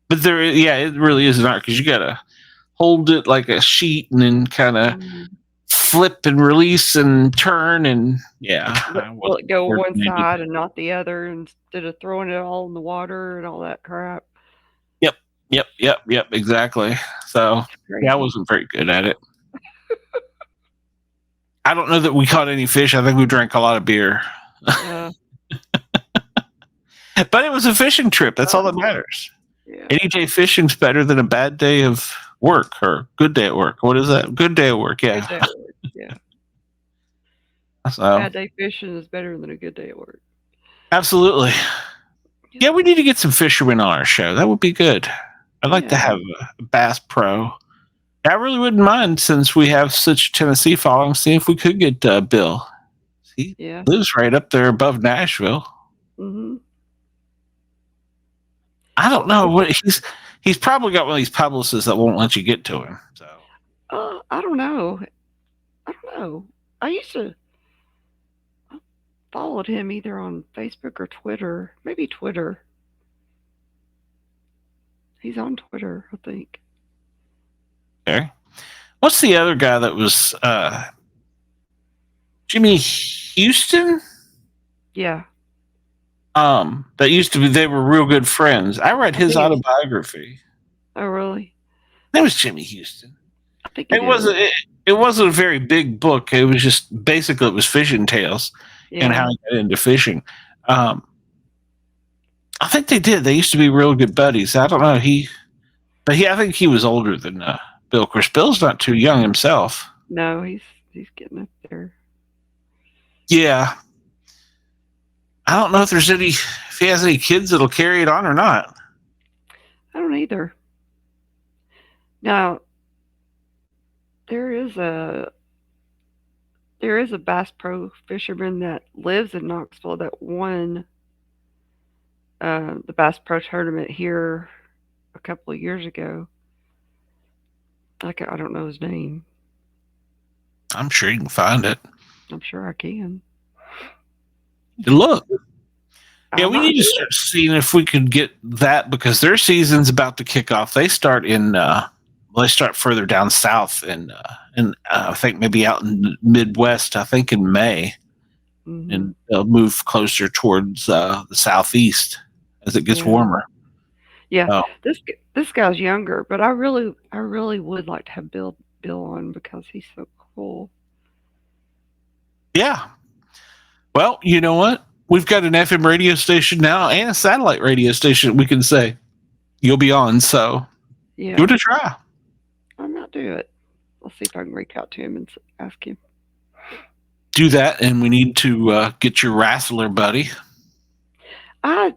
But it really is an art because you gotta hold it like a sheet and then kind of flip and release and turn and will it go one side and not the other instead of throwing it all in the water and all that crap? Yep, exactly. So I wasn't very good at it. I don't know that we caught any fish. I think we drank a lot of beer. But it was a fishing trip. That's all that matters. Yeah. Any day fishing's better than a bad day of work or good day at work. What is that? Good day at work, yeah. Good day at work, yeah. So, bad day fishing is better than a good day at work. Absolutely. Yeah, we need to get some fishermen on our show. That would be good. I'd like to have a Bass Pro. I really wouldn't mind, since we have such Tennessee following, see if we could get Bill. He lives right up there above Nashville. Mm-hmm. I don't know what he's probably got one of these publicists that won't let you get to him. So I don't know. I used to followed him either on Facebook or Twitter. Maybe Twitter. He's on Twitter, I think. Okay. What's the other guy that was Jimmy Houston? Yeah. That used to be, they were real good friends. I read his autobiography. Oh, really? That was Jimmy Houston. I think it wasn't a very big book. It was just basically, it was fishing tales and how he got into fishing. I think they did. They used to be real good buddies. I don't know. I think he was older than Bill. Of course, Bill's not too young himself. No, he's getting up there. Yeah. I don't know if he has any kids that'll carry it on or not. I don't either. Now, there is a Bass Pro fisherman that lives in Knoxville that won the Bass Pro tournament here a couple of years ago. I don't know his name. I'm sure you can find it. I'm sure I can. Look. Yeah, we need to start seeing if we could get that, because their season's about to kick off. They start they start further down south and I think maybe out in the Midwest, I think in May. Mm-hmm. And they'll move closer towards the southeast as it gets warmer. Yeah. This guy's younger, but I really would like to have Bill on because he's so cool. Yeah. Well, you know what? We've got an FM radio station now and a satellite radio station. We can say you'll be on. So give it a try. I might do it. I'll see if I can reach out to him and ask him. Do that, and we need to get your wrestler buddy. I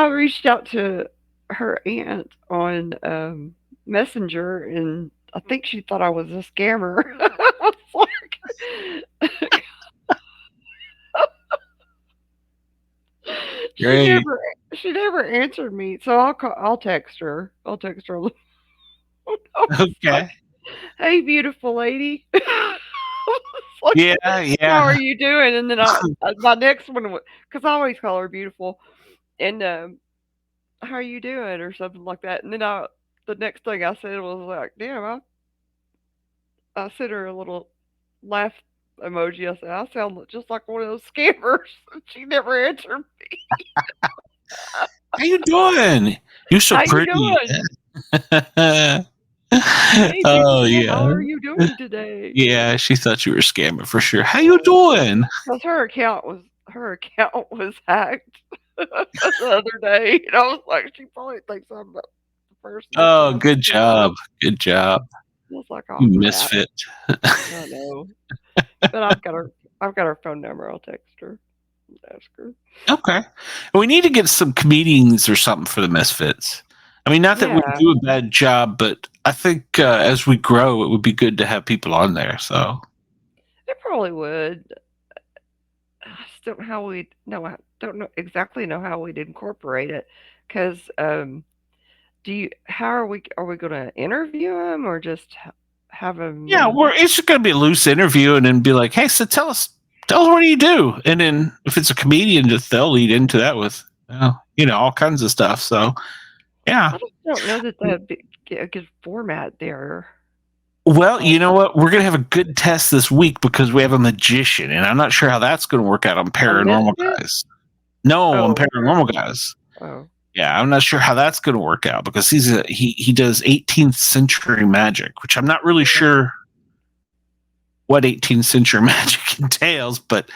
reached out to her aunt on Messenger, and I think she thought I was a scammer. I was like, she never answered me, so I'll text her. I'll text her. Okay. Hey, beautiful lady. Like, Yeah, how yeah. are you doing? And then my next one, because I always call her beautiful, and how are you doing or something like that. And then the next thing I said was like, damn, I sent her a little laugh emoji. I said, I sound just like one of those scammers. She never answered me. How you doing? You're so How you pretty. doing? Hey, Oh beautiful. How yeah. are you doing today? Yeah, she thought you were scamming for sure. How you doing? Because her account was hacked the other day, and I was like, she probably thinks I'm the person that's Oh, trying to good scam her. job. Good job. I was like, oh You crap. misfit. I know, but I've got her phone number. I'll text her, and ask her. Okay. We need to get some comedians or something for the misfits. I mean, not that we Yeah, do a bad job, but I think as we grow, it would be good to have people on there. So, it probably would. I just don't know how we no, I don't know exactly know how we'd incorporate it. Because how are we going to interview him or just have him? yeah, it's just going to be a loose interview and then be like, hey, so tell us what do you do? And then if it's a comedian, just they'll lead into that with, all kinds of stuff. So, yeah. I just don't know that that'd be a good format there. Well, you know what? We're going to have a good test this week because we have a magician, and I'm not sure how that's going to work out on Paranormal Guys. No, on Paranormal Guys. Oh. Yeah, I'm not sure how that's going to work out because he does 18th century magic, which I'm not really sure what 18th century magic entails, but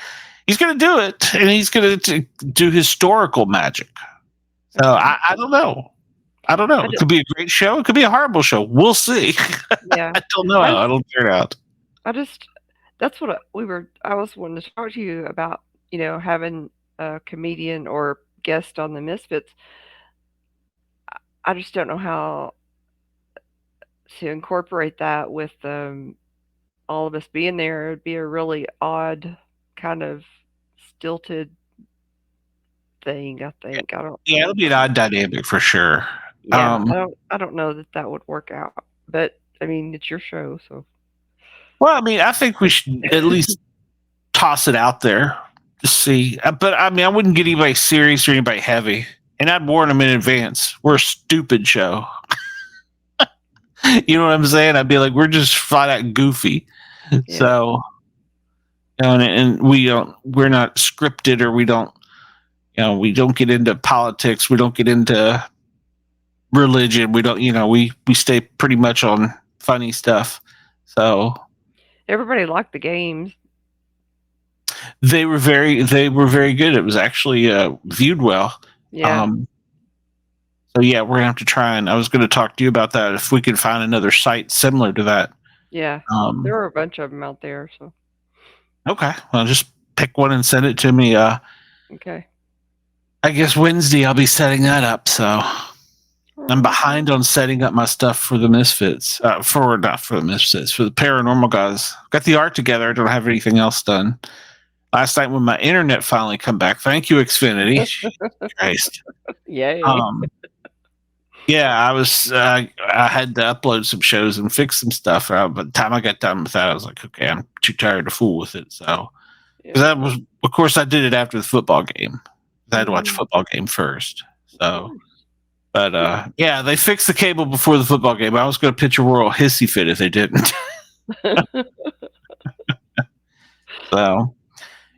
he's going to do it, and he's going to do historical magic. So I don't know. I don't know. It could be a great show. It could be a horrible show. We'll see. Yeah. I don't know how it'll turn out. That's what I was wanting to talk to you about, having a comedian or guest on the Misfits. I just don't know how to incorporate that with all of us being there. It'd be a really odd kind of stilted thing, I think. Yeah, it'll be an odd dynamic for sure. Yeah, I don't know that would work out, but I mean, it's your show, so. Well, I mean, I think we should at least toss it out there to see. But I mean, I wouldn't get anybody serious or anybody heavy, and I'd warn them in advance. We're a stupid show. You know what I'm saying? I'd be like, we're just flat out goofy. Yeah. So, and we're not scripted, or we don't get into politics. We don't get into religion. We don't, we stay pretty much on funny stuff. So everybody liked the games. They were very good. It was actually viewed well. Yeah. So yeah, we're gonna have to try, and I was going to talk to you about that if we can find another site similar to that. Yeah. There were a bunch of them out there. So. Okay, well, just pick one and send it to me. Okay. I guess Wednesday I'll be setting that up. So I'm behind on setting up my stuff for the Misfits. Not for the Misfits, for the Paranormal Guys. Got the art together. I don't have anything else done. Last night when my internet finally come back, thank you, Xfinity. Christ. Yay. Yeah, I had to upload some shows and fix some stuff. By the time I got done with that, I was like, okay, I'm too tired to fool with it. So, that was, of course, I did it after the football game. I had to watch the football game first. So, but yeah, they fixed the cable before the football game. I was going to pitch a royal hissy fit if they didn't. So,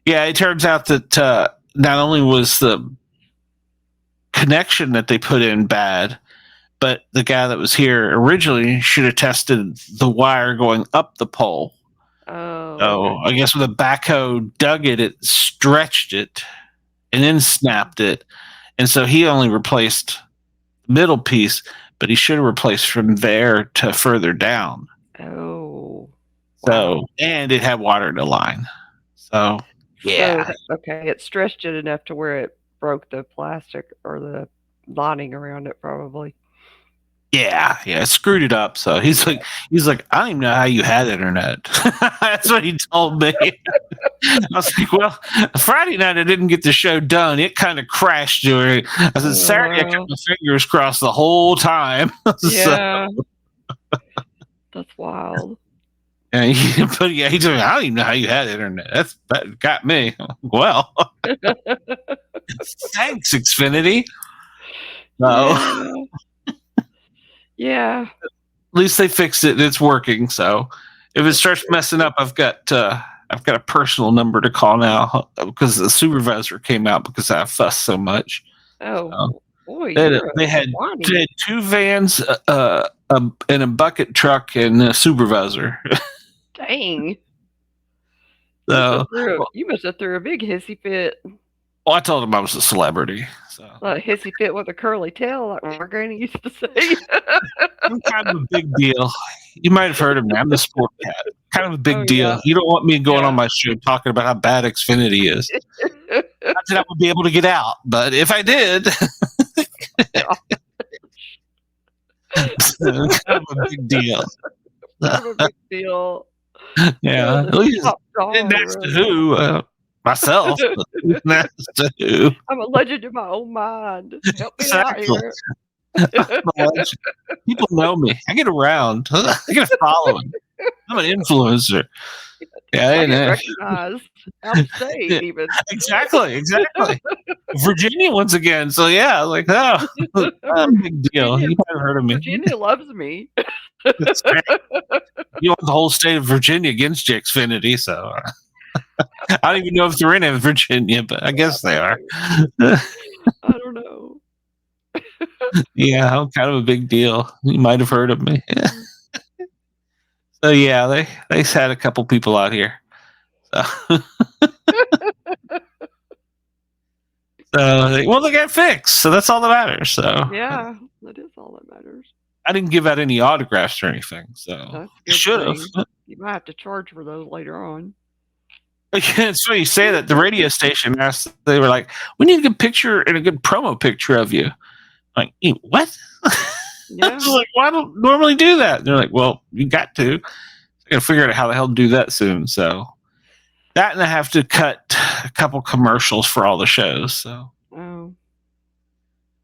yeah, it turns out that not only was the connection that they put in bad, but the guy that was here originally should have tested the wire going up the pole. Oh. So I guess when the backhoe dug it, it stretched it and then snapped it. And so he only replaced the middle piece, but he should have replaced from there to further down. Oh. So, wow. And it had water in the line. So, yeah. So, okay, it stretched it enough to where it broke the plastic or the lining around it, probably. Yeah, it screwed it up. So he's like, I don't even know how you had internet. That's what he told me. I was like, well, Friday night I didn't get the show done. It kind of crashed during. I said Saturday I kept my fingers crossed the whole time. Yeah. That's wild. And but yeah, he's like, I don't even know how you had internet. That got me. Well, thanks, Xfinity. No. Yeah. At least they fixed it. It's working. So if it starts messing up, I've got a personal number to call now because the supervisor came out because I fussed so much. Oh, So boy. they had 2 vans, and a bucket truck and a supervisor. Dang. So You must have threw a big hissy fit. well, I told him I was a celebrity. So A hissy fit with a curly tail, like my granny used to say. I'm kind of a big deal. You might have heard of me. I'm the sport cat. Kind of a big deal. Yeah. You don't want me going on my show talking about how bad Xfinity is. Not that I would be able to get out, but if I did, kind of a big deal. Kind of a big deal. Yeah, at least next to who? Myself. Next to who? I'm a legend in my own mind. Help me Exactly. out here. People know me. I get around. I get a following. I'm an influencer. Yeah, I get recognized out of state, even. Exactly. Virginia once again. So yeah, like I'm a big deal. You might have heard of me. Virginia loves me. You want the whole state of Virginia against Xfinity, so I don't even know if they're in Virginia, but I guess they are. I don't know. Yeah, I'm kind of a big deal. You might have heard of me. So yeah, they had a couple people out here. So, they got fixed, so that's all that matters. So Yeah, that is all that matters. I didn't give out any autographs or anything, so I should have. You might have to charge for those later on. It's funny you say that. The radio station asked, they were like, "We need a good picture and a good promo picture of you." I'm like, what? Yeah. I was like, well, I don't normally do that. And they're like, well, you got to. I got to figure out how the hell to do that soon. So that, and I have to cut a couple commercials for all the shows. So,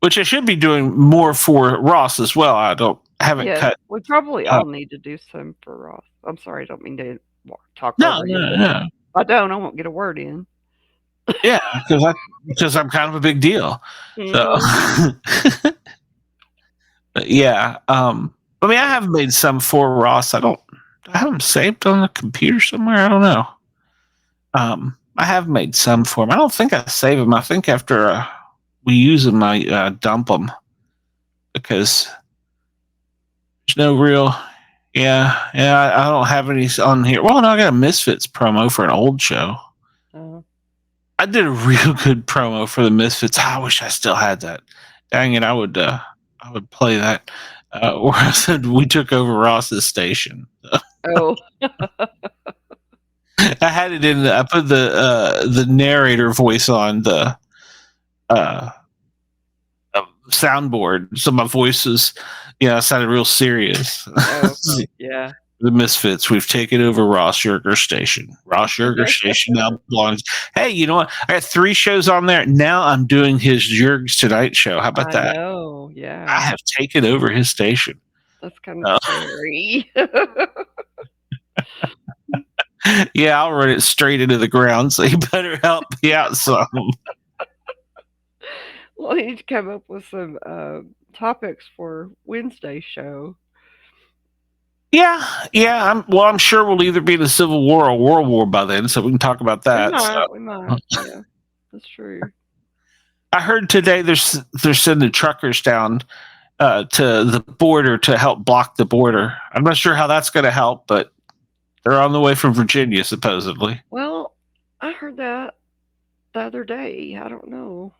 which I should be doing more for Ross as well. I haven't cut. We probably all need to do some for Ross. I'm sorry, I don't mean to talk. No. I don't. I won't get a word in. Yeah, because I'm kind of a big deal. So, but yeah. I mean, I have made some for Ross. I have them saved on the computer somewhere. I don't know. I have made some for him. I don't think I save them. I think after we use them, I dump them because there's no real. Yeah. I don't have any on here. Well, no, I got a Misfits promo for an old show. I did a real good promo for the Misfits. I wish I still had that. Dang it, I would play that. Where I said we took over Ross's station. Oh. I had it in. I put the narrator voice on the soundboard, so my voice is, sounded real serious. Yeah. The Misfits, we've taken over Ross Yergz Station. Ross Yergz Station now belongs. Hey, you know what? I got 3 shows on there. Now I'm doing his Yergz Tonight show. How about that? Oh, yeah. I have taken over his station. That's kind of scary. Yeah, I'll run it straight into the ground, so you better help me out some. Well, I need to come up with some topics for Wednesday's show. Yeah. I'm sure we'll either be in a Civil War or World War by then, so we can talk about that. We might. Yeah, that's true. I heard today they're sending truckers down to the border to help block the border. I'm not sure how that's going to help, but they're on the way from Virginia, supposedly. Well, I heard that the other day. I don't know.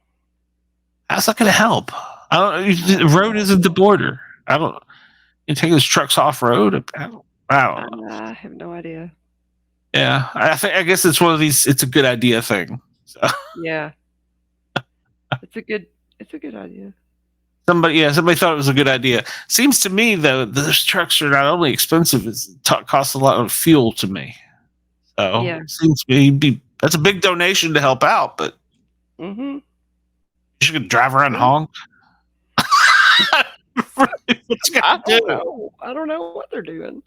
How's that going to help? The road isn't the border. You take those trucks off road? I don't know. I have no idea. Yeah, I guess it's one of these. It's a good idea thing. So. Yeah, it's a good idea. Somebody thought it was a good idea. Seems to me though, those trucks are not only expensive; it costs a lot of fuel to me. So it seems to me that's a big donation to help out. But you should drive around and honk. What's I gonna don't do? know. I don't know what they're doing.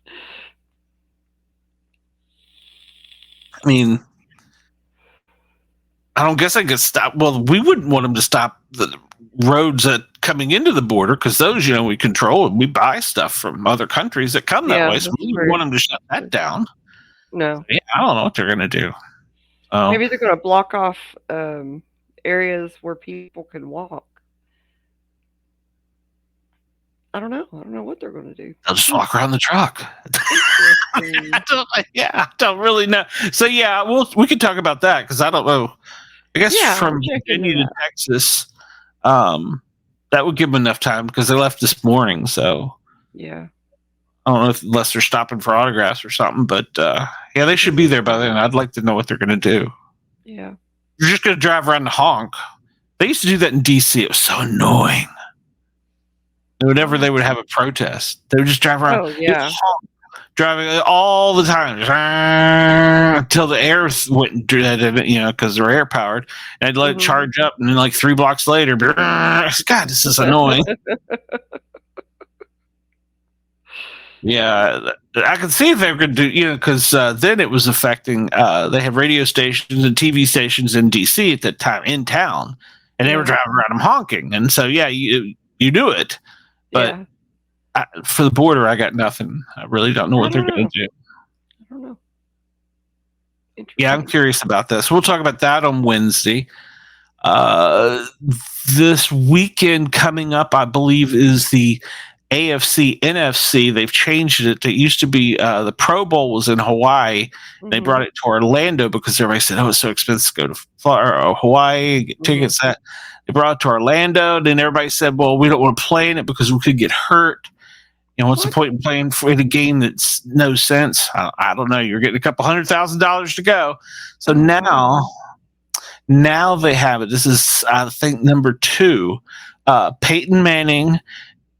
I mean, I don't guess I could stop. Well, we wouldn't want them to stop the roads that coming into the border because those, we control and we buy stuff from other countries that come that way. So we wouldn't want them to shut that down. No. Yeah, I don't know what they're going to do. Maybe they're going to block off areas where people can walk. I don't know. I don't know what they're going to do. They'll just walk around the truck. I don't really know. So yeah, we could talk about that because I don't know. I guess from Virginia to Texas, that would give them enough time because they left this morning. So yeah, I don't know unless they're stopping for autographs or something. But yeah, they should be there by then. I'd like to know what they're going to do. Yeah, you're just going to drive around and honk. They used to do that in DC. It was so annoying. Whenever they would have a protest, they would just drive around. Oh yeah. Driving all the time until the air went, because they're air powered, and I'd let it charge up, and then like 3 blocks later, God, this is annoying. Yeah, I could see if they were going to do, because then it was affecting. They have radio stations and TV stations in DC at that time in town, and they were driving around them honking, and so yeah, you do it, but. Yeah. For the border, I got nothing. I really don't know what they're going to do. I don't know. Yeah, I'm curious about this. We'll talk about that on Wednesday. This weekend coming up, I believe, is the AFC NFC. They've changed it. It used to be the Pro Bowl was in Hawaii. They brought it to Orlando because everybody said, "Oh, it's so expensive to go to Florida or Hawaii, get tickets." That they brought it to Orlando. Then everybody said, "Well, we don't want to play in it because we could get hurt." What's the point in playing in a game that's no sense? I don't know. You're getting a couple $100,000 to go. So now they have it. This is, I think, number 2. Peyton Manning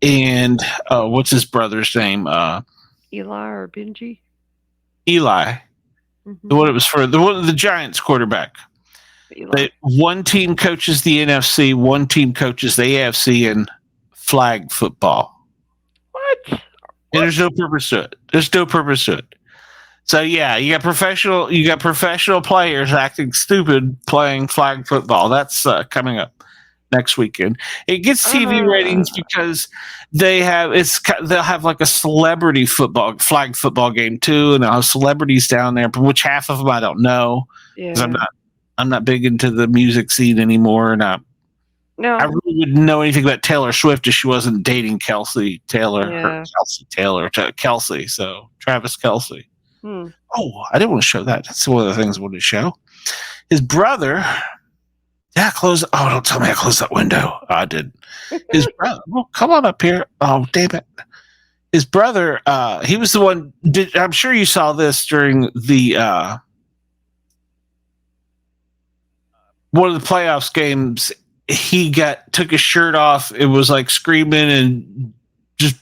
and what's his brother's name? Eli or Benji? Eli. The one it was for the Giants quarterback. One team coaches the NFC, one team coaches the AFC in flag football. What? And there's no purpose to it. So yeah, you got professional players acting stupid playing flag football. That's coming up next weekend. It gets TV ratings because they'll have like a celebrity flag football game too, and they'll have celebrities down there, which half of them I don't know because I'm not big into the music scene anymore, and I really wouldn't know anything about Taylor Swift if she wasn't dating Kelsey Taylor. So Travis Kelce. Oh, I didn't want to show that. That's one of the things I wanted to show. His brother. Yeah, close. Oh, don't tell me I closed that window. Oh, I did. His brother. Well, come on up here. Oh, damn it. His brother. He was the one. I'm sure you saw this during the one of the playoffs games. He took his shirt off. It was like screaming and just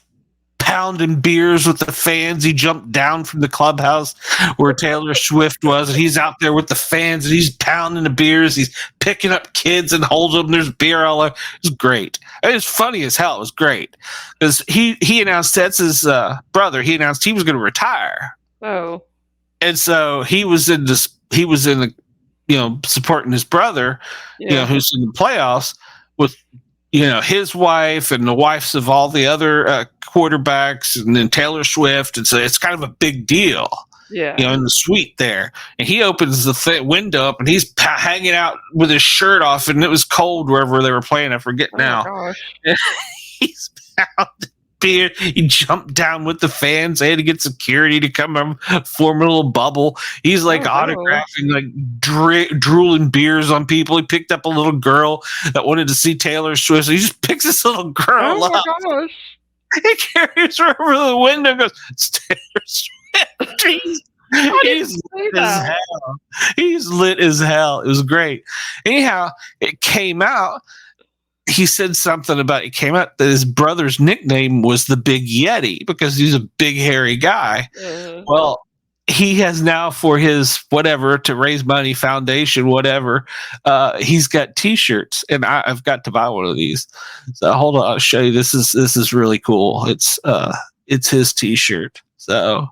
pounding beers with the fans. He jumped down from the clubhouse where Taylor Swift was, and he's out there with the fans, and he's pounding the beers. He's picking up kids and holding them. There's beer all over. It was great. It was funny as hell. It was great because he announced, that's his brother. He announced he was going to retire. Oh, and so he was in the supporting his brother, who's in the playoffs with, his wife and the wives of all the other quarterbacks, and then Taylor Swift. And so it's kind of a big deal, in the suite there. And he opens the window up and he's hanging out with his shirt off, and it was cold wherever they were playing. I forget now. He's pounding beer. He jumped down with the fans. They had to get security to come and form a little bubble. He's like autographing, like drooling beers on people. He picked up a little girl that wanted to see Taylor Swift. So he just picks this little girl up. He carries her over the window and goes, "It's Taylor Swift." He's lit as hell. He's lit as hell. It was great. Anyhow, it came out. He said something about, it came out that his brother's nickname was the Big Yeti because he's a big hairy guy. Well, he has now, for his whatever, to raise money, foundation, whatever, he's got T-shirts, and I've got to buy one of these. So hold on, I'll show you. This is really cool. It's his T-shirt. So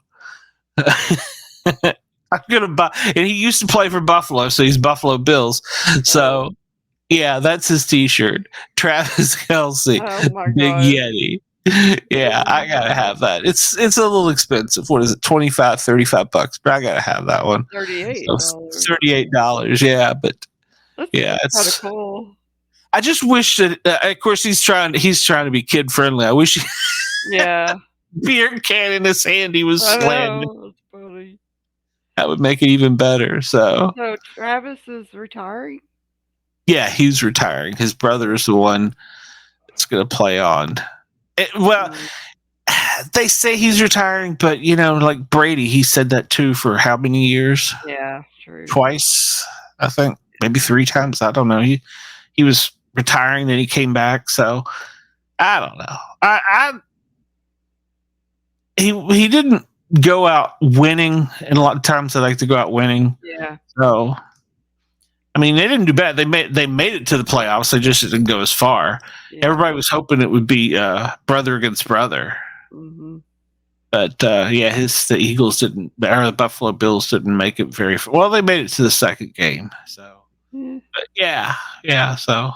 I'm gonna buy. And he used to play for Buffalo, so he's Buffalo Bills. So yeah, that's his T-shirt. Travis Kelce, Big Yeti. Yeah, I gotta have that. It's a little expensive. What is it, $25-$35? But I gotta have that one. $38. So $38. Yeah, but yeah, it's kind of cool. I just wish that. Of course, he's trying to be kid friendly. I wish. Yeah. Beer can in his hand, he was slamming. That's funny. That would make it even better. So Travis is retiring. Yeah, he's retiring. His brother is the one that's going to play on. They say he's retiring, but like Brady, he said that too for how many years? Yeah, true. Twice, I think, maybe 3 times. I don't know. He was retiring, then he came back. So I don't know. He didn't go out winning, and a lot of times they like to go out winning. Yeah. So I mean, they didn't do bad. They made it to the playoffs. They just didn't go as far. Yeah. Everybody was hoping it would be brother against brother. Mm-hmm. But the Eagles didn't, or the Buffalo Bills didn't make it very far. Well, they made it to the second game. So, but yeah. So,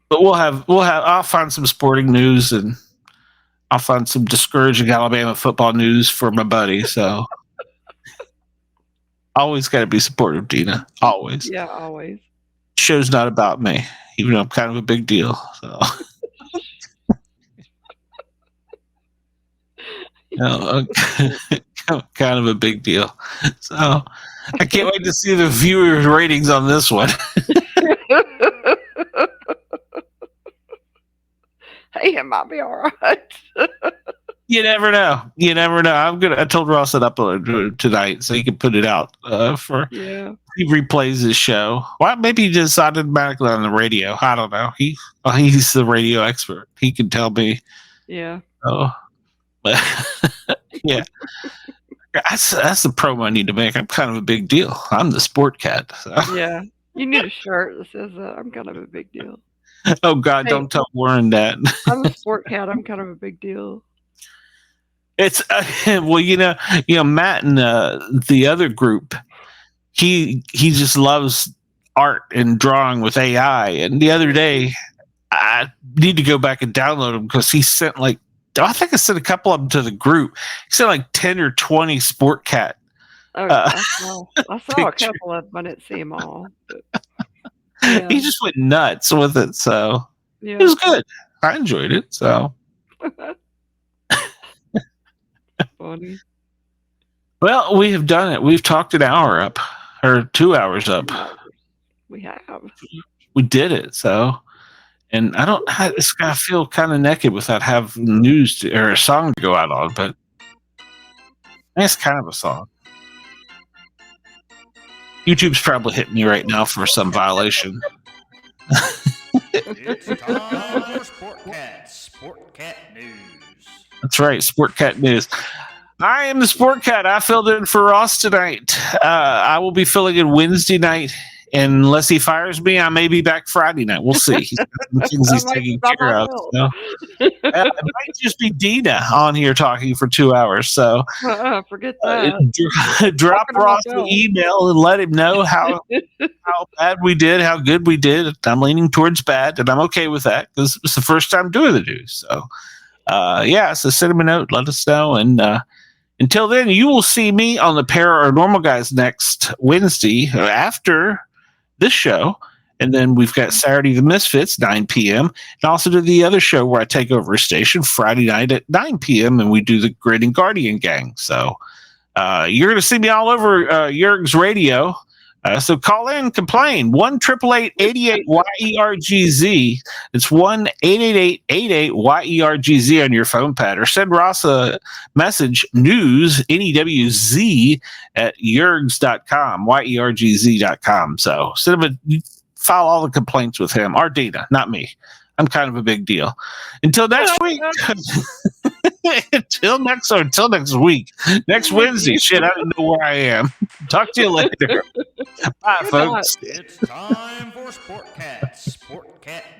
but I'll find some sporting news, and I'll find some discouraging Alabama football news for my buddy. So. Always got to be supportive, Dina. Always. Yeah, always. Show's not about me, even though I'm kind of a big deal. So, I'm kind of a big deal. So, I can't wait to see the viewer ratings on this one. Hey, it might be all right. You never know. I told Ross to upload it tonight so he can put it out he replays his show. Well, maybe he just automatically on the radio. I don't know. He's the radio expert. He can tell me. Yeah. Oh, but yeah. That's the promo I need to make. I'm kind of a big deal. I'm the sport cat. So. Yeah. You need a shirt that says I'm kind of a big deal. Oh God, don't tell Warren that. I'm a sport cat. I'm kind of a big deal. It's Matt and the other group. He just loves art and drawing with AI. And the other day, I need to go back and download them because he sent I think I sent a couple of them to the group. He sent like 10 or 20 Sportcat. I saw a couple of them. I didn't see them all. But, yeah. He just went nuts with it. So it was good. I enjoyed it. So. Funny. Well, we have done it. We've talked an hour up, or 2 hours up. We have. We did it. So, and I feel kind of naked without having news or a song to go out on, but it's kind of a song. YouTube's probably hitting me right now for some violation. It's time for Sportcat Newz. That's right, Sportcat Newz. I am the Sportcat. I filled in for Ross tonight. I will be filling in Wednesday night. And unless he fires me, I may be back Friday night. We'll see. He's got some things he's taking care of. So. It might just be Dina on here talking for 2 hours. So forget that. Drop Ross an email and let him know how bad we did, how good we did. I'm leaning towards bad, and I'm okay with that because it's the first time doing the news. So, so send him a note. Let us know. And until then, you will see me on the Paranormal Guys next Wednesday after this show, and then we've got Saturday the Misfits 9 p.m. and also do the other show where I take over a station Friday night at 9 p.m. and we do the Grid and Guardian Gang. So you're going to see me all over Yergz Radio. So call in, complain 1-888-88-YERGZ. It's 1-888-88-YERGZ on your phone pad, or send Ross a message news NEWZ at yergz.com, YERGZ.com. So send him file all the complaints with him, or Dina, not me. I'm kind of a big deal. Until next week. until next week. Next Wednesday. Shit, I don't know where I am. Talk to you later. Bye, Good folks. night. It's time for Sportcat